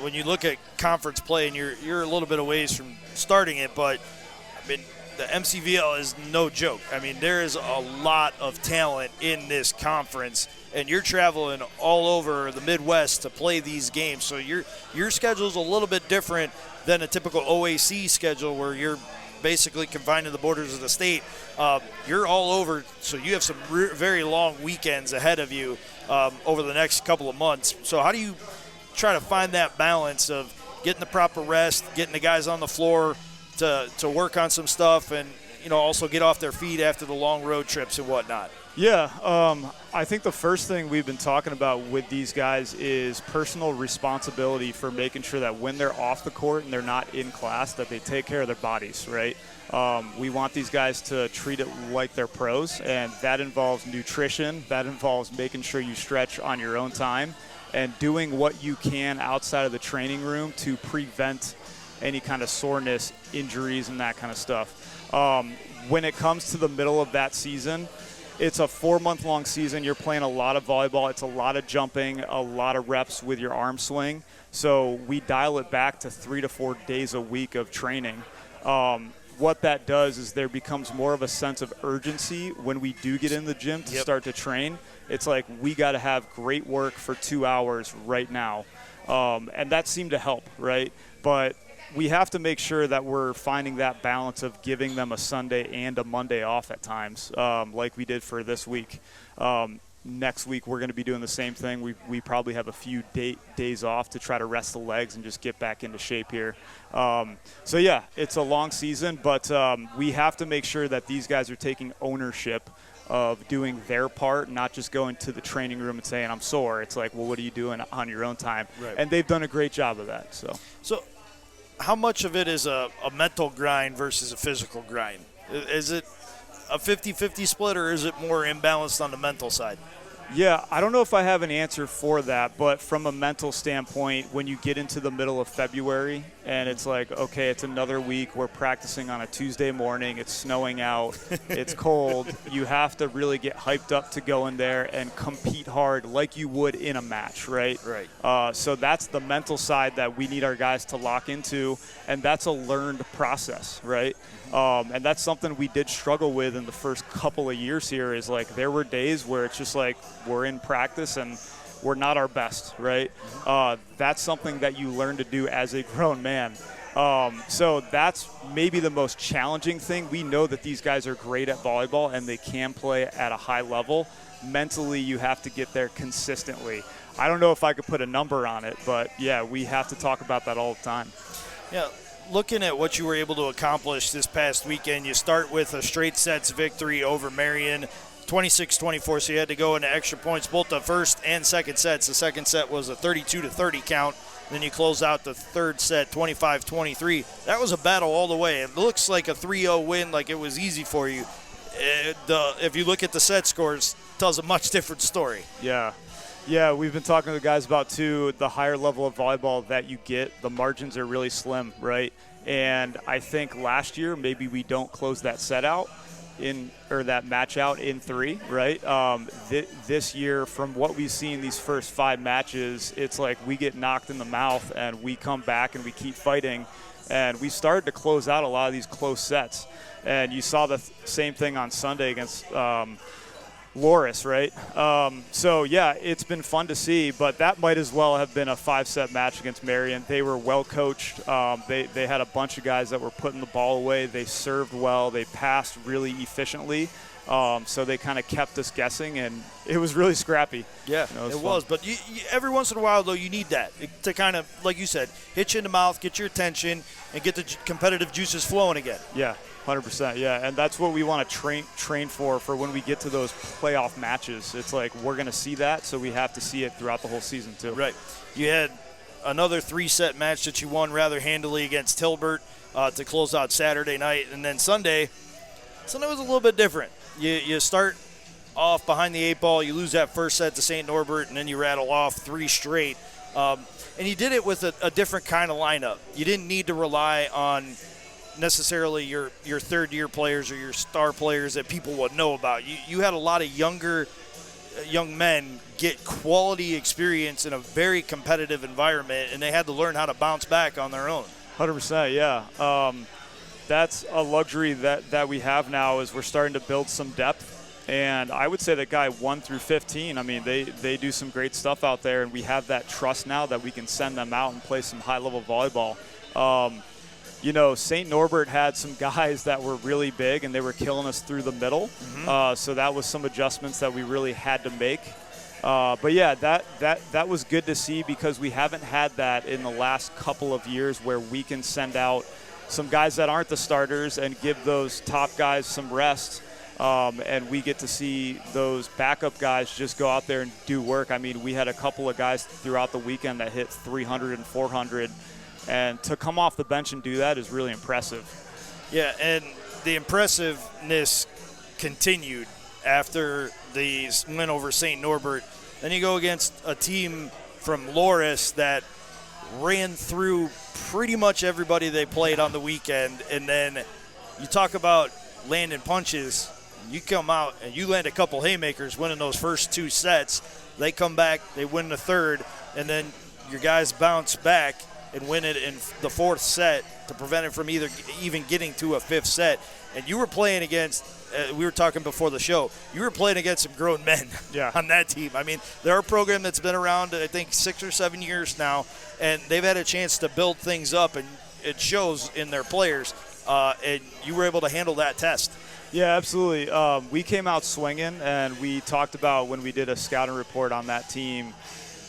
A: when you look at conference play, and you're a little bit of ways from starting it, but I mean, the MCVL is no joke. I mean, there is a lot of talent in this conference, and you're traveling all over the Midwest to play these games. So your schedule is a little bit different than a typical OAC schedule where you're basically confined to the borders of the state. You're all over, so you have some very long weekends ahead of you over the next couple of months. So how do you try to find that balance of getting the proper rest, getting the guys on the floor to work on some stuff, and also get off their feet after the long road trips and whatnot?
D: Yeah, I think the first thing we've been talking about with these guys is personal responsibility for making sure that when they're off the court and they're not in class, that they take care of their bodies, right? We want these guys to treat it like they're pros, and that involves nutrition. That involves making sure you stretch on your own time and doing what you can outside of the training room to prevent any kind of soreness, injuries, and that kind of stuff. When it comes to the middle of that season, it's a 4-month-long season. You're playing a lot of volleyball. It's a lot of jumping, a lot of reps with your arm swing. So we dial it back to 3 to 4 days a week of training. What that does is there becomes more of a sense of urgency when we do get in the gym to start to train. It's like we got to have great work for 2 hours right now. And that seemed to help, right? But we have to make sure that we're finding that balance of giving them a Sunday and a Monday off at times, like we did for this week. Next week, we're going to be doing the same thing. We probably have a few days off to try to rest the legs and just get back into shape here. So, yeah, it's a long season, but we have to make sure that these guys are taking ownership of doing their part, not just going to the training room and saying, I'm sore. It's like, well, what are you doing on your own time? Right. And they've done a great job of that. So how much of it is a mental grind versus a physical grind? Is it a 50-50 split, or is it more imbalanced on the mental side? Yeah, I don't know if I have an answer for that, but from a mental standpoint, when you get into the middle of February and it's like, okay, it's another week, we're practicing on a Tuesday morning, it's snowing out, it's cold, you have to really get hyped up to go in there and compete hard like you would in a match, right?
A: Right.
D: So that's the mental side that we need our guys to lock into, and that's a learned process, right? And that's something we did struggle with in the first couple of years here, is like there were days where it's just like we're in practice and we're not our best, right? That's something that you learn to do as a grown man. So that's maybe the most challenging thing. We know that these guys are great at volleyball and they can play at a high level. Mentally, you have to get there consistently. I don't know if I could put a number on it, but yeah, we have to talk about that all the time.
A: Yeah. Looking at what you were able to accomplish this past weekend, you start with a straight sets victory over Marion, 26-24, so you had to go into extra points, both the first and second sets. The second set was a 32-30 count. Then you close out the third set, 25-23. That was a battle all the way. It looks like a 3-0 win, like it was easy for you. If you look at the set scores, it tells a much different story.
D: Yeah, we've been talking to the guys about, too, the higher level of volleyball that you get, the margins are really slim, right? And I think last year maybe we don't close that set out that match out in 3, right? This year, from what we've seen these first 5 matches, it's like we get knocked in the mouth and we come back and we keep fighting. And we started to close out a lot of these close sets. And you saw the same thing on Sunday against Loris, right? So, yeah, it's been fun to see, but that might as well have been a 5-set match against Marion. They were well coached. They had a bunch of guys that were putting the ball away. They served well. They passed really efficiently. So they kind of kept us guessing, and it was really scrappy.
A: Yeah, it was. But every once in a while, though, you need that to kind of, like you said, hit you in the mouth, get your attention, and get the competitive juices flowing again.
D: Yeah. 100%, yeah, and that's what we want to train for when we get to those playoff matches. It's like we're going to see that, so we have to see it throughout the whole season too.
A: Right. You had another 3-set match that you won rather handily against Hilbert to close out Saturday night, and then Sunday was a little bit different. You start off behind the 8 ball. You lose that first set to St. Norbert, and then you rattle off 3 straight. And you did it with a different kind of lineup. You didn't need to rely on necessarily your third-year players or your star players that people would know about. You had a lot of young men get quality experience in a very competitive environment, and they had to learn how to bounce back on their own.
D: 100%, yeah. That's a luxury that we have now is we're starting to build some depth. And I would say that guy 1 through 15, I mean, they do some great stuff out there, and we have that trust now that we can send them out and play some high-level volleyball. You know, St. Norbert had some guys that were really big, and they were killing us through the middle. So that was some adjustments that we really had to make. But, yeah, that was good to see because we haven't had that in the last couple of years where we can send out some guys that aren't the starters and give those top guys some rest. And we get to see those backup guys just go out there and do work. I mean, we had a couple of guys throughout the weekend that hit 300 and 400. And to come off the bench and do that is really impressive.
A: Yeah, and the impressiveness continued after the win over St. Norbert. Then you go against a team from Loris that ran through pretty much everybody they played on the weekend. And then you talk about landing punches. You come out and you land a couple haymakers winning those first 2 sets. They come back, they win the third, and then your guys bounce back and win it in the 4th set to prevent it from even getting to a 5th set. And you were playing against, we were talking before the show, you were playing against some grown men on that team. I mean, they're a program that's been around, I think, 6 or 7 years now, and they've had a chance to build things up, and it shows in their players. And you were able to handle that test.
D: Yeah, absolutely. We came out swinging, and we talked about when we did a scouting report on that team,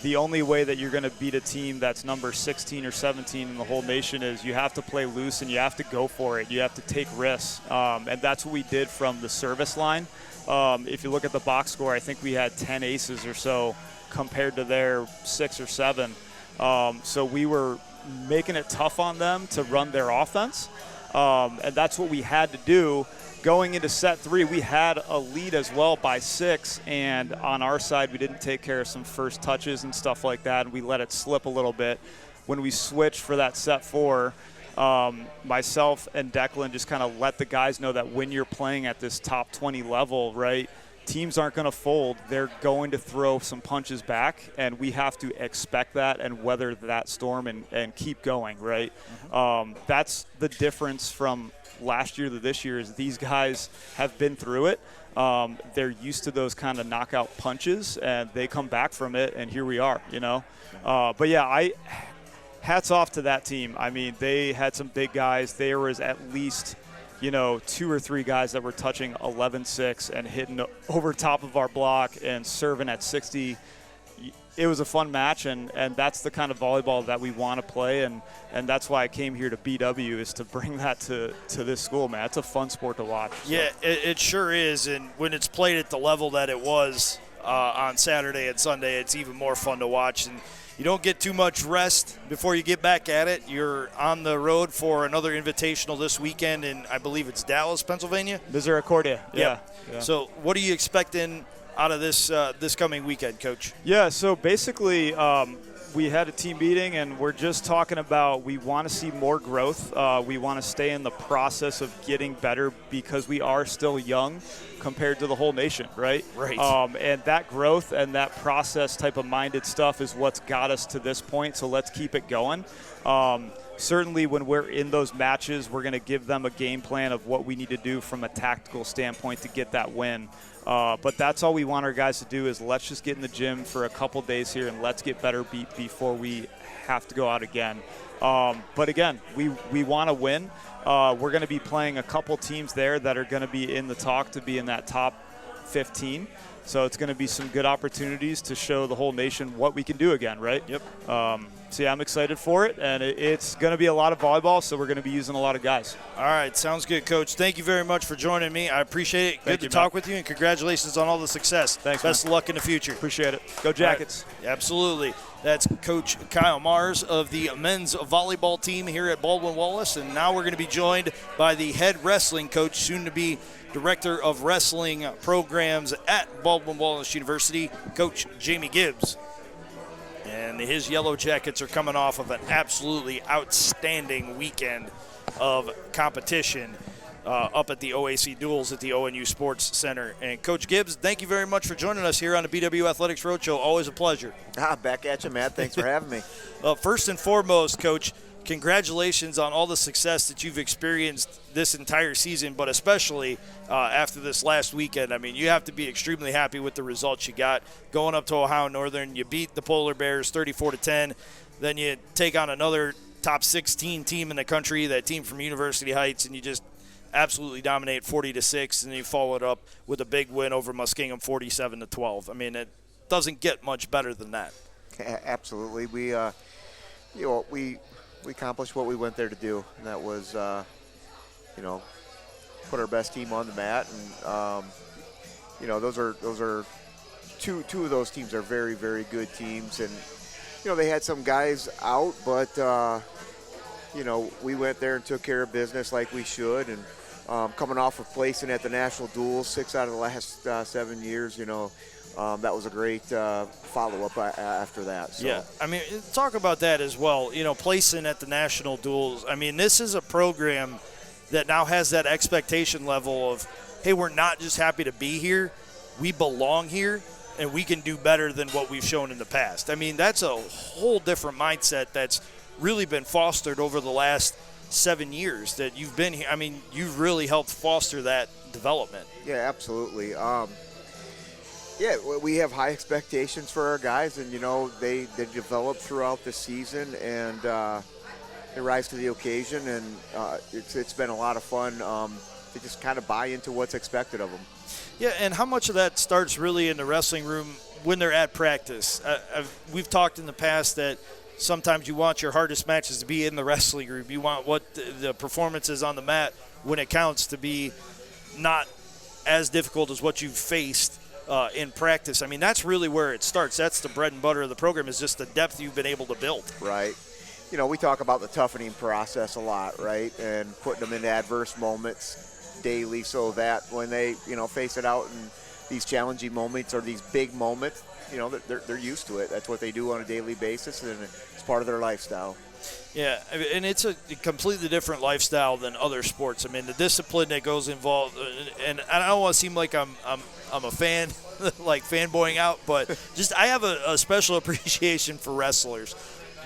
D: the only way that you're going to beat a team that's number 16 or 17 in the whole nation is you have to play loose and you have to go for it. You have to take risks, and that's what we did from the service line. If you look at the box score, I think we had 10 aces or so compared to their 6 or 7. So we were making it tough on them to run their offense, and that's what we had to do. Going into set 3, we had a lead as well by 6, and on our side, we didn't take care of some first touches and stuff like that, and we let it slip a little bit. When we switched for that set 4, myself and Declan just kind of let the guys know that when you're playing at this top 20 level, right, teams aren't going to fold. They're going to throw some punches back, and we have to expect that and weather that storm and keep going, right? That's the difference from last year to this year is these guys have been through it. They're used to those kind of knockout punches, and they come back from it, and here we are, you know. But, yeah, hats off to that team. I mean, they had some big guys. There was at least, 2 or 3 guys that were touching 11-6 and hitting over top of our block and serving at 60. It was a fun match, and that's the kind of volleyball that we want to play, and that's why I came here to BW is to bring that to this school, man. It's a fun sport to watch. So.
A: Yeah, it sure is, and when it's played at the level that it was on Saturday and Sunday, it's even more fun to watch. And you don't get too much rest before you get back at it. You're on the road for another invitational this weekend in, I believe it's Dallas, Pennsylvania?
D: Misericordia, yeah.
A: So what are you expecting out of this coming weekend, Coach?
D: Yeah, so basically we had a team meeting, and we're just talking about we want to see more growth. We want to stay in the process of getting better because we are still young compared to the whole nation, right?
A: Right.
D: And that growth and that process type of minded stuff is what's got us to this point, so let's keep it going. Certainly when we're in those matches, we're going to give them a game plan of what we need to do from a tactical standpoint to get that win. But that's all we want our guys to do is let's just get in the gym for a couple days here and let's get better before we have to go out again. But again, we want to win. We're going to be playing a couple teams there that are going to be in the talk to be in that top 15. So it's going to be some good opportunities to show the whole nation what we can do again, right?
A: Yep.
D: So, yeah, I'm excited for it, and it's going to be a lot of volleyball, so we're going to be using a lot of guys.
A: All right, sounds good, Coach. Thank you very much for joining me. I appreciate it.
D: Thank
A: Good
D: you,
A: to talk
D: Matt.
A: with you, and congratulations on all the success.
D: Thanks,
A: Best of luck in the future.
D: Appreciate it. Go Jackets.
A: Right. Absolutely. That's Coach Kyle Mars of the men's volleyball team here at Baldwin-Wallace, and now we're going to be joined by the head wrestling coach, soon to be Director of Wrestling Programs at Baldwin-Wallace University, Coach Jamie Gibbs. And his Yellow Jackets are coming off of an absolutely outstanding weekend of competition up at the OAC Duels at the ONU Sports Center. And Coach Gibbs, thank you very much for joining us here on the BW Athletics Roadshow. Always a pleasure.
E: Back at you, Matt. Thanks for having me.
A: First and foremost, Coach, congratulations on all the success that you've experienced this entire season, but especially after this last weekend. I mean, you have to be extremely happy with the results you got. Going up to Ohio Northern, you beat the Polar Bears 34-10. Then you take on another top 16 team in the country, that team from University Heights, and you just absolutely dominate 40-6, and you follow it up with a big win over Muskingum 47-12. I mean, it doesn't get much better than that.
E: Absolutely. We accomplished what we went there to do, and that was, put our best team on the mat. And those are two of those teams are very, very good teams, and they had some guys out, but we went there and took care of business like we should. And coming off of placing at the national duels 6 out of the last 7 years, that was a great follow-up after that. So.
A: Yeah, I mean, talk about that as well. Placing at the national duels. I mean, this is a program that now has that expectation level of, hey, we're not just happy to be here, we belong here, and we can do better than what we've shown in the past. I mean, that's a whole different mindset that's really been fostered over the last 7 years that you've been here. I mean, you've really helped foster that development.
E: Yeah, absolutely. We have high expectations for our guys, and they develop throughout the season, and they rise to the occasion, and it's been a lot of fun to just kind of buy into what's expected of them.
A: Yeah, and how much of that starts really in the wrestling room when they're at practice? We've talked in the past that sometimes you want your hardest matches to be in the wrestling room. You want what the performances on the mat when it counts to be not as difficult as what you've faced in practice. I mean, that's really where it starts. That's the bread and butter of the program, is just the depth you've been able to build.
E: Right. We talk about the toughening process a lot, right, and putting them into adverse moments daily so that when they, face it out in these challenging moments or these big moments, they're used to it. That's what they do on a daily basis, and it's part of their lifestyle.
A: Yeah, and it's a completely different lifestyle than other sports. I mean, the discipline that goes involved, and I don't want to seem like I'm a fan, like fanboying out, but just I have a special appreciation for wrestlers.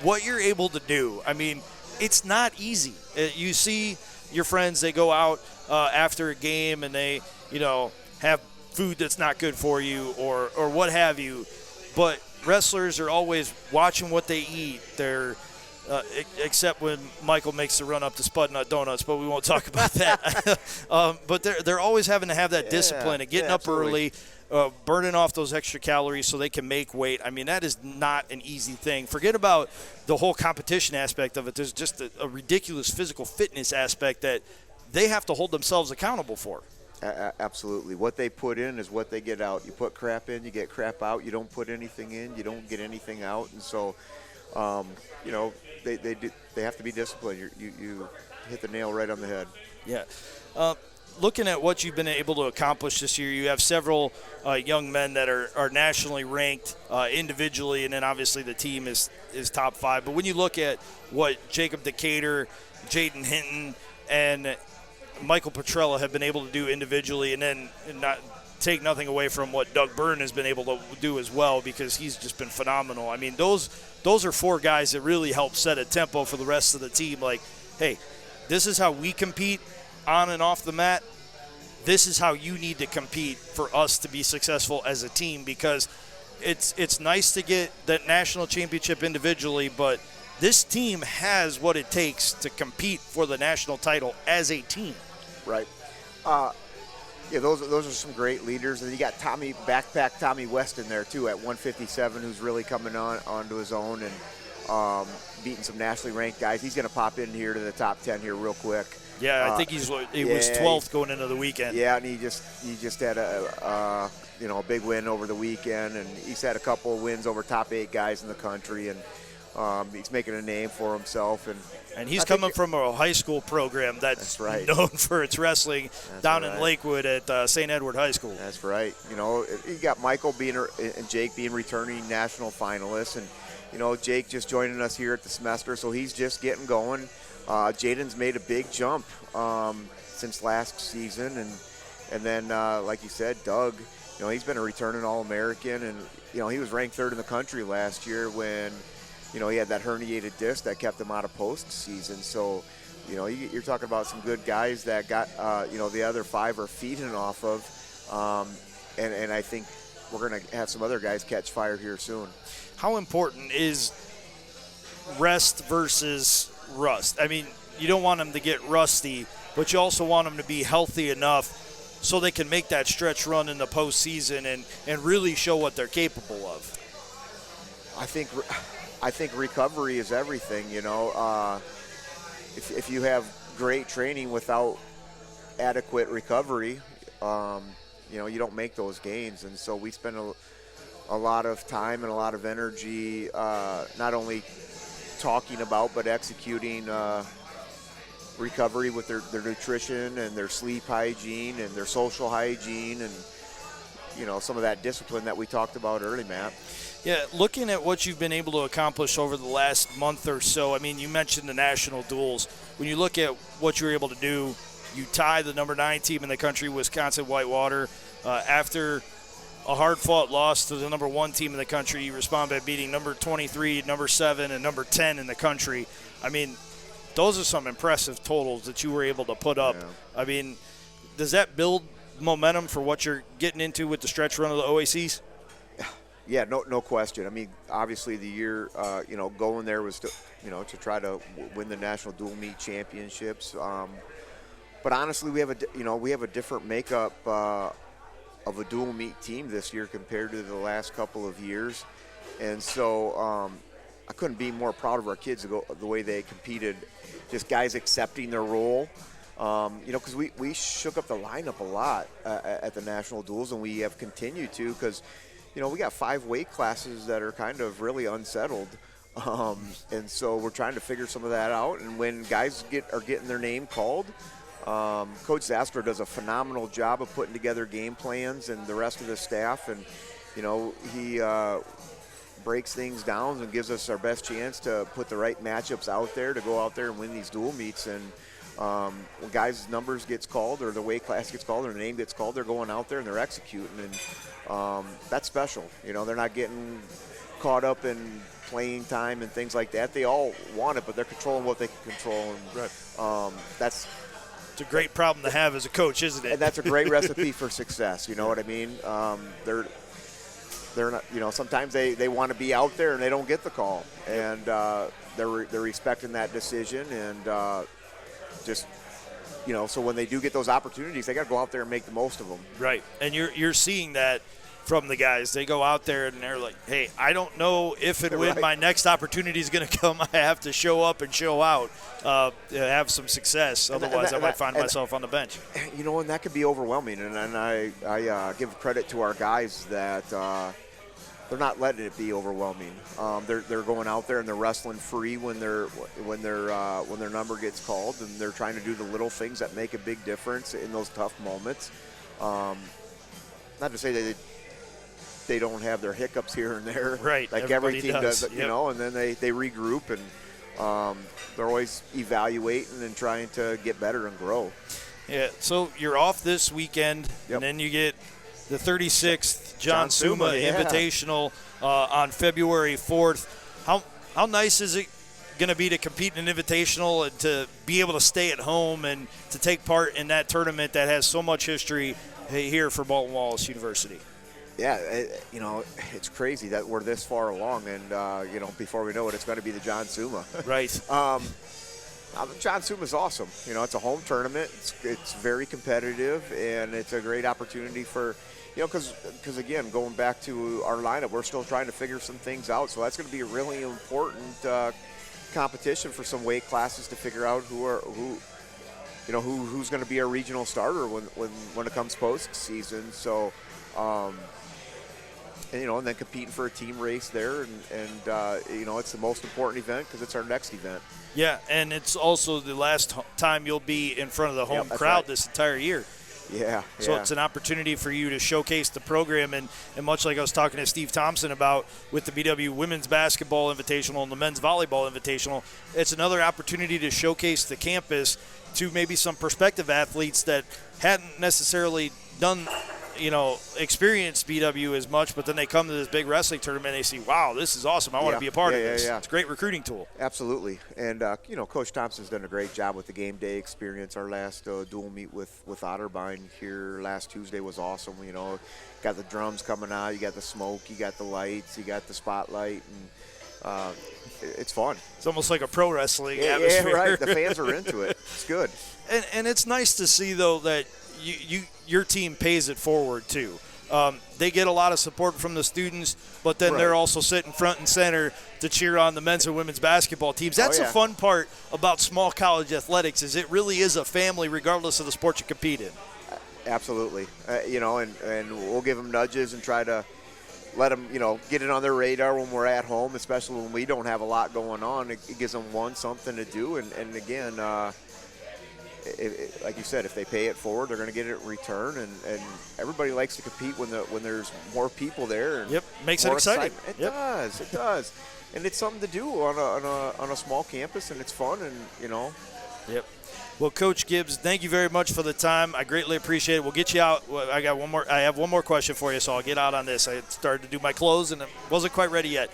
A: What you're able to do, I mean, it's not easy. You see your friends, they go out after a game and they, have food that's not good for you or what have you, but wrestlers are always watching what they eat. They're except when Michael makes the run up to Spud Nut Donuts, but we won't talk about that. But they're always having to have that discipline of getting up early, burning off those extra calories so they can make weight. I mean, that is not an easy thing. Forget about the whole competition aspect of it. There's just a ridiculous physical fitness aspect that they have to hold themselves accountable for.
E: Absolutely. What they put in is what they get out. You put crap in, you get crap out. You don't put anything in, you don't get anything out. And so, they have to be disciplined. You hit the nail right on the head.
A: Yeah. Looking at what you've been able to accomplish this year, you have several young men that are nationally ranked individually, and then obviously the team is top 5. But when you look at what Jacob Decatur, Jaden Hinton, and Michael Petrella have been able to do individually, and then not take nothing away from what Doug Byrne has been able to do as well, because he's just been phenomenal. I mean, those are 4 guys that really help set a tempo for the rest of the team. Like, hey, this is how we compete on and off the mat. This is how you need to compete for us to be successful as a team, because it's nice to get that national championship individually, but this team has what it takes to compete for the national title as a team.
E: Right. Those are some great leaders. And you got Tommy West in there, too, at 157, who's really coming onto his own. And, beating some nationally ranked guys. He's going to pop in here to the top 10 here real quick.
A: Yeah, I think he was 12th going into the weekend.
E: Yeah, and he just had a big win over the weekend, and he's had a couple of wins over top 8 guys in the country, and he's making a name for himself.
A: And he's coming from a high school program that's
E: right.
A: known for its wrestling down in Lakewood at St. Edward High School.
E: That's right. You got Michael and Jake being returning national finalists, and Jake just joining us here at the semester, so he's just getting going. Jaden's made a big jump since last season, and then like you said, Doug, he's been a returning All-American, and he was ranked 3rd in the country last year when he had that herniated disc that kept him out of postseason. So you're talking about some good guys that got the other 5 are feeding off of, and I think we're going to have some other guys catch fire here soon.
A: How important is rest versus rust? I mean, you don't want them to get rusty, but you also want them to be healthy enough so they can make that stretch run in the postseason and really show what they're capable of.
E: I think recovery is everything. If you have great training without adequate recovery, you don't make those gains. And so we spend a lot of time and a lot of energy not only talking about but executing recovery with their nutrition and their sleep hygiene and their social hygiene and some of that discipline that we talked about early, Matt.
A: Yeah, looking at what you've been able to accomplish over the last month or so, I mean, you mentioned the national duels. When you look at what you were able to do, you tie the number 9 team in the country, Wisconsin Whitewater. After a hard-fought loss to the number 1 team in the country, you respond by beating number 23, number 7, and number 10 in the country. I mean, those are some impressive totals that you were able to put up. Yeah. I mean, does that build momentum for what you're getting into with the stretch run of the OACs?
E: Yeah, no question. I mean, obviously the year, going there was to try to win the national dual meet championships. But honestly, we have a different makeup of a dual meet team this year compared to the last couple of years, and so I couldn't be more proud of our kids the way they competed. Just guys accepting their role. Because we shook up the lineup a lot at the national duels, and we have continued to because. We got 5 weight classes that are kind of really unsettled. And so we're trying to figure some of that out. And when guys are getting their name called, Coach Zasper does a phenomenal job of putting together game plans and the rest of the staff. And, he breaks things down and gives us our best chance to put the right matchups out there to go out there and win these dual meets. And when guys' numbers gets called or the weight class gets called or the name gets called, they're going out there and they're executing. And that's special. They're not getting caught up in playing time and things like that. They all want it, but they're controlling what they can control. And it's
A: a great problem to have as a coach, isn't it?
E: And that's a great recipe for success. You know what I mean? They're not. Sometimes they want to be out there and they don't get the call, and they're respecting that decision and just. So when they do get those opportunities, they got to go out there and make the most of them.
A: Right, and you're seeing that from the guys. They go out there and they're like, hey, I don't know if and when my next opportunity is going to come. I have to show up and show out, have some success. Otherwise, I might find myself on the bench.
E: And that could be overwhelming. And I give credit to our guys that they're not letting it be overwhelming. They're going out there and they're wrestling free when their number gets called, and they're trying to do the little things that make a big difference in those tough moments. Not to say that they don't have their hiccups here and there,
A: right?
E: Like every team does, and then they regroup and they're always evaluating and trying to get better and grow.
A: Yeah. So you're off this weekend, and then you get the 36th John Suma Invitational on February 4th. How nice is it going to be to compete in an Invitational and to be able to stay at home and to take part in that tournament that has so much history here for Baldwin Wallace University?
E: Yeah, it's crazy that we're this far along, and before we know it, it's going to be the John Suma.
A: Right.
E: John Suma is awesome. It's a home tournament. It's very competitive, and it's a great opportunity for because again, going back to our lineup, we're still trying to figure some things out. So that's going to be a really important competition for some weight classes to figure out who's going to be our regional starter when it comes postseason. So, and then competing for a team race there, and it's the most important event because it's our next event.
A: Yeah, and it's also the last time you'll be in front of the home crowd this entire year.
E: Yeah.
A: So it's an opportunity for you to showcase the program, and much like I was talking to Steve Thompson about with the BW Women's Basketball Invitational and the Men's Volleyball Invitational, it's another opportunity to showcase the campus to maybe some prospective athletes that hadn't necessarily done, experienced BW as much, but then they come to this big wrestling tournament and they see, wow, this is awesome. I want to be a part of this. It's a great recruiting tool.
E: Absolutely. And, Coach Thompson's done a great job with the game day experience. Our last dual meet with Otterbein here last Tuesday was awesome. Got the drums coming out, you got the smoke, you got the lights, you got the spotlight, and it's fun.
A: It's almost like a pro wrestling atmosphere.
E: Yeah, right. The fans are into it. It's good.
A: And it's nice to see, though, that your team pays it forward, too. They get a lot of support from the students, but then they're also sitting front and center to cheer on the men's and women's basketball teams. That's the fun part about small college athletics, is it really is a family regardless of the sport you compete in.
E: Absolutely. And we'll give them nudges and try to let them, get it on their radar when we're at home, especially when we don't have a lot going on. It gives them something to do. And again, like you said, if they pay it forward, they're going to get it in return. And everybody likes to compete when there's more people there. And
A: makes it exciting.
E: It does. And it's something to do on a small campus, and it's fun. And
A: Yep. Well, Coach Gibbs, thank you very much for the time. I greatly appreciate it. We'll get you out. I have one more question for you, so I'll get out on this. I started to do my close and I wasn't quite ready yet.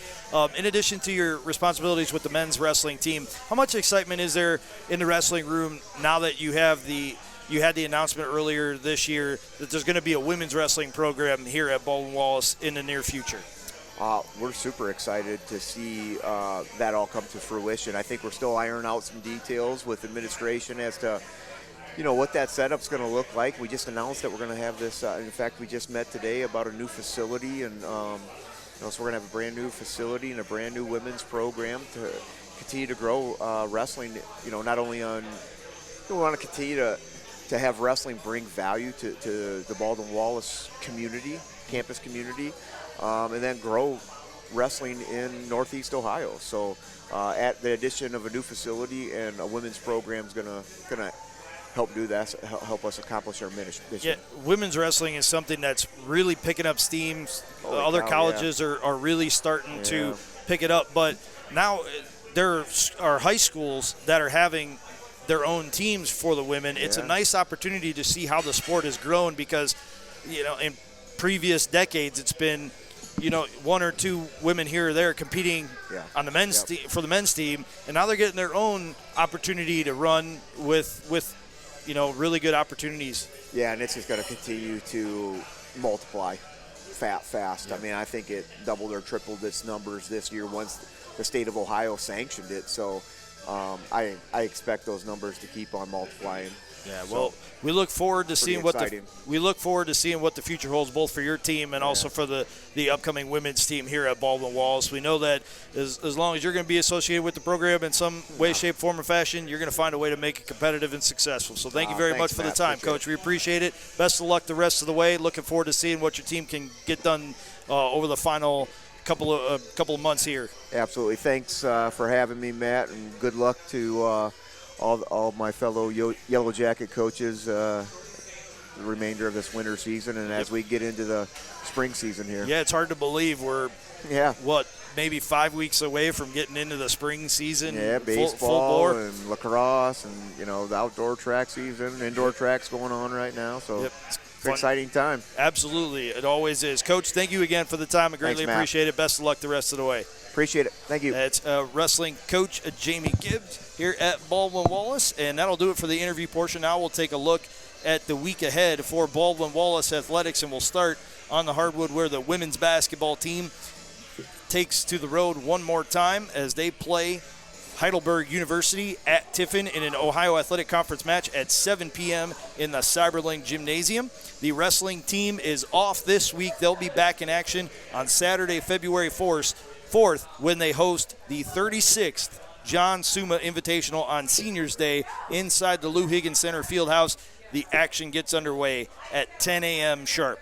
A: In addition to your responsibilities with the men's wrestling team, how much excitement is there in the wrestling room now that you had the announcement earlier this year that there's going to be a women's wrestling program here at Baldwin-Wallace in the near future?
E: We're super excited to see that all come to fruition. I think we're still ironing out some details with administration as to, what that setup's going to look like. We just announced that we're going to have this. In fact, we just met today about a new facility, and so we're going to have a brand new facility and a brand new women's program to continue to grow wrestling. Not only we want to continue to have wrestling bring value to the Baldwin-Wallace community, campus community. And then grow wrestling in Northeast Ohio. So at the addition of a new facility and a women's program is gonna help do that, help us accomplish our mission.
A: Yeah, women's wrestling is something that's really picking up steam. Other colleges are really starting to pick it up. But now there are high schools that are having their own teams for the women. It's a nice opportunity to see how the sport has grown because, in previous decades it's been one or two women here or there competing on the men's for the men's team, and now they're getting their own opportunity to run with really good opportunities.
E: Yeah, and it's just going to continue to multiply fast. I mean, I think it doubled or tripled its numbers this year once the state of Ohio sanctioned it. So I expect those numbers to keep on multiplying.
A: Yeah, well, we look forward to seeing what the future holds, both for your team and also for the upcoming women's team here at Baldwin-Wallace. We know that as long as you're going to be associated with the program in some way, shape, form, or fashion, you're going to find a way to make it competitive and successful. So thank you very much for the time, Coach. We appreciate it. Best of luck the rest of the way. Looking forward to seeing what your team can get done over the final couple of months here.
E: Absolutely. Thanks for having me, Matt, and good luck to all my fellow Yellow Jacket coaches the remainder of this winter season and as we get into the spring season here.
A: Yeah, it's hard to believe we're maybe 5 weeks away from getting into the spring season.
E: Yeah, baseball and lacrosse and the outdoor track season, indoor tracks going on right now. So it's an exciting time.
A: Absolutely, it always is. Coach, thank you again for the time. I greatly appreciate it. Best of luck the rest of the way.
E: Appreciate it. Thank you.
A: That's wrestling coach Jamie Gibbs here at Baldwin-Wallace, and that'll do it for the interview portion. Now we'll take a look at the week ahead for Baldwin-Wallace Athletics, and we'll start on the hardwood where the women's basketball team takes to the road one more time as they play Heidelberg University at Tiffin in an Ohio Athletic Conference match at 7 p.m. in the Cyberlink Gymnasium. The wrestling team is off this week. They'll be back in action on Saturday, February 4th when they host the 36th John Suma Invitational on Seniors Day inside the Lou Higgins Center Fieldhouse. The action gets underway at 10 a.m. sharp.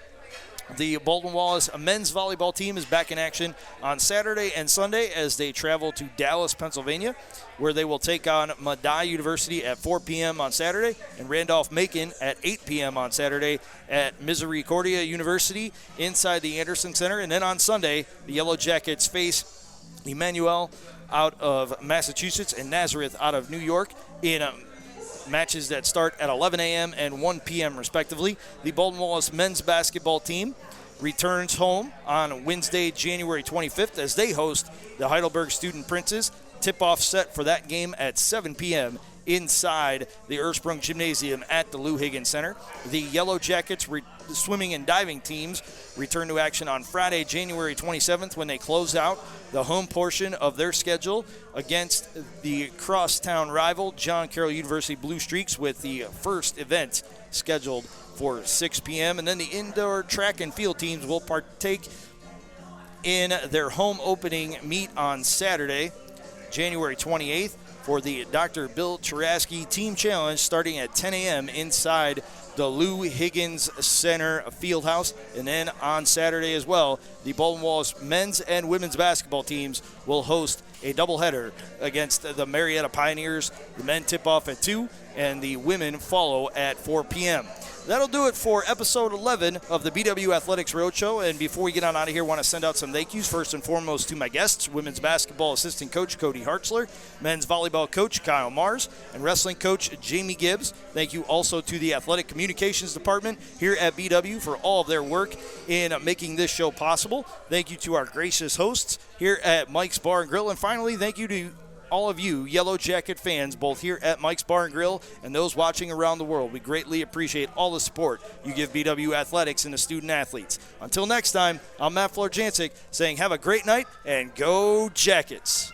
A: The Baldwin-Wallace men's volleyball team is back in action on Saturday and Sunday as they travel to Dallas, Pennsylvania, where they will take on Medaille University at 4 p.m. on Saturday and Randolph-Macon at 8 p.m. on Saturday at Misericordia University inside the Anderson Center. And then on Sunday, the Yellow Jackets face Emmanuel out of Massachusetts and Nazareth out of New York in matches that start at 11 a.m. and 1 p.m. respectively. The Baldwin-Wallace men's basketball team returns home on Wednesday, January 25th as they host the Heidelberg Student Princes. Tip-off set for that game at 7 p.m. inside the Ersprung Gymnasium at the Lou Higgins Center. The Yellow Jackets swimming and diving teams return to action on Friday, January 27th when they close out the home portion of their schedule against the crosstown rival John Carroll University Blue Streaks with the first event scheduled for 6 p.m. And then the indoor track and field teams will partake in their home opening meet on Saturday, January 28th for the Dr. Bill Cheraski Team Challenge starting at 10 a.m. inside the Lou Higgins Center Fieldhouse. And then on Saturday as well, the Baldwin-Wallace men's and women's basketball teams will host a doubleheader against the Marietta Pioneers. The men tip off at 2 and the women follow at 4 p.m. That'll do it for episode 11 of the BW Athletics Roadshow. And before we get on out of here, I want to send out some thank yous. First and foremost to my guests, women's basketball assistant coach Cody Hartzler, men's volleyball coach Kyle Mars, and wrestling coach Jamie Gibbs. Thank you also to the athletic communications department here at BW for all of their work in making this show possible. Thank you to our gracious hosts here at Mike's Bar and Grill. And finally, thank you to all of you Yellow Jacket fans, both here at Mike's Bar and Grill and those watching around the world. We greatly appreciate all the support you give BW Athletics and the student athletes. Until next time, I'm Matt Florjancic saying have a great night and go Jackets.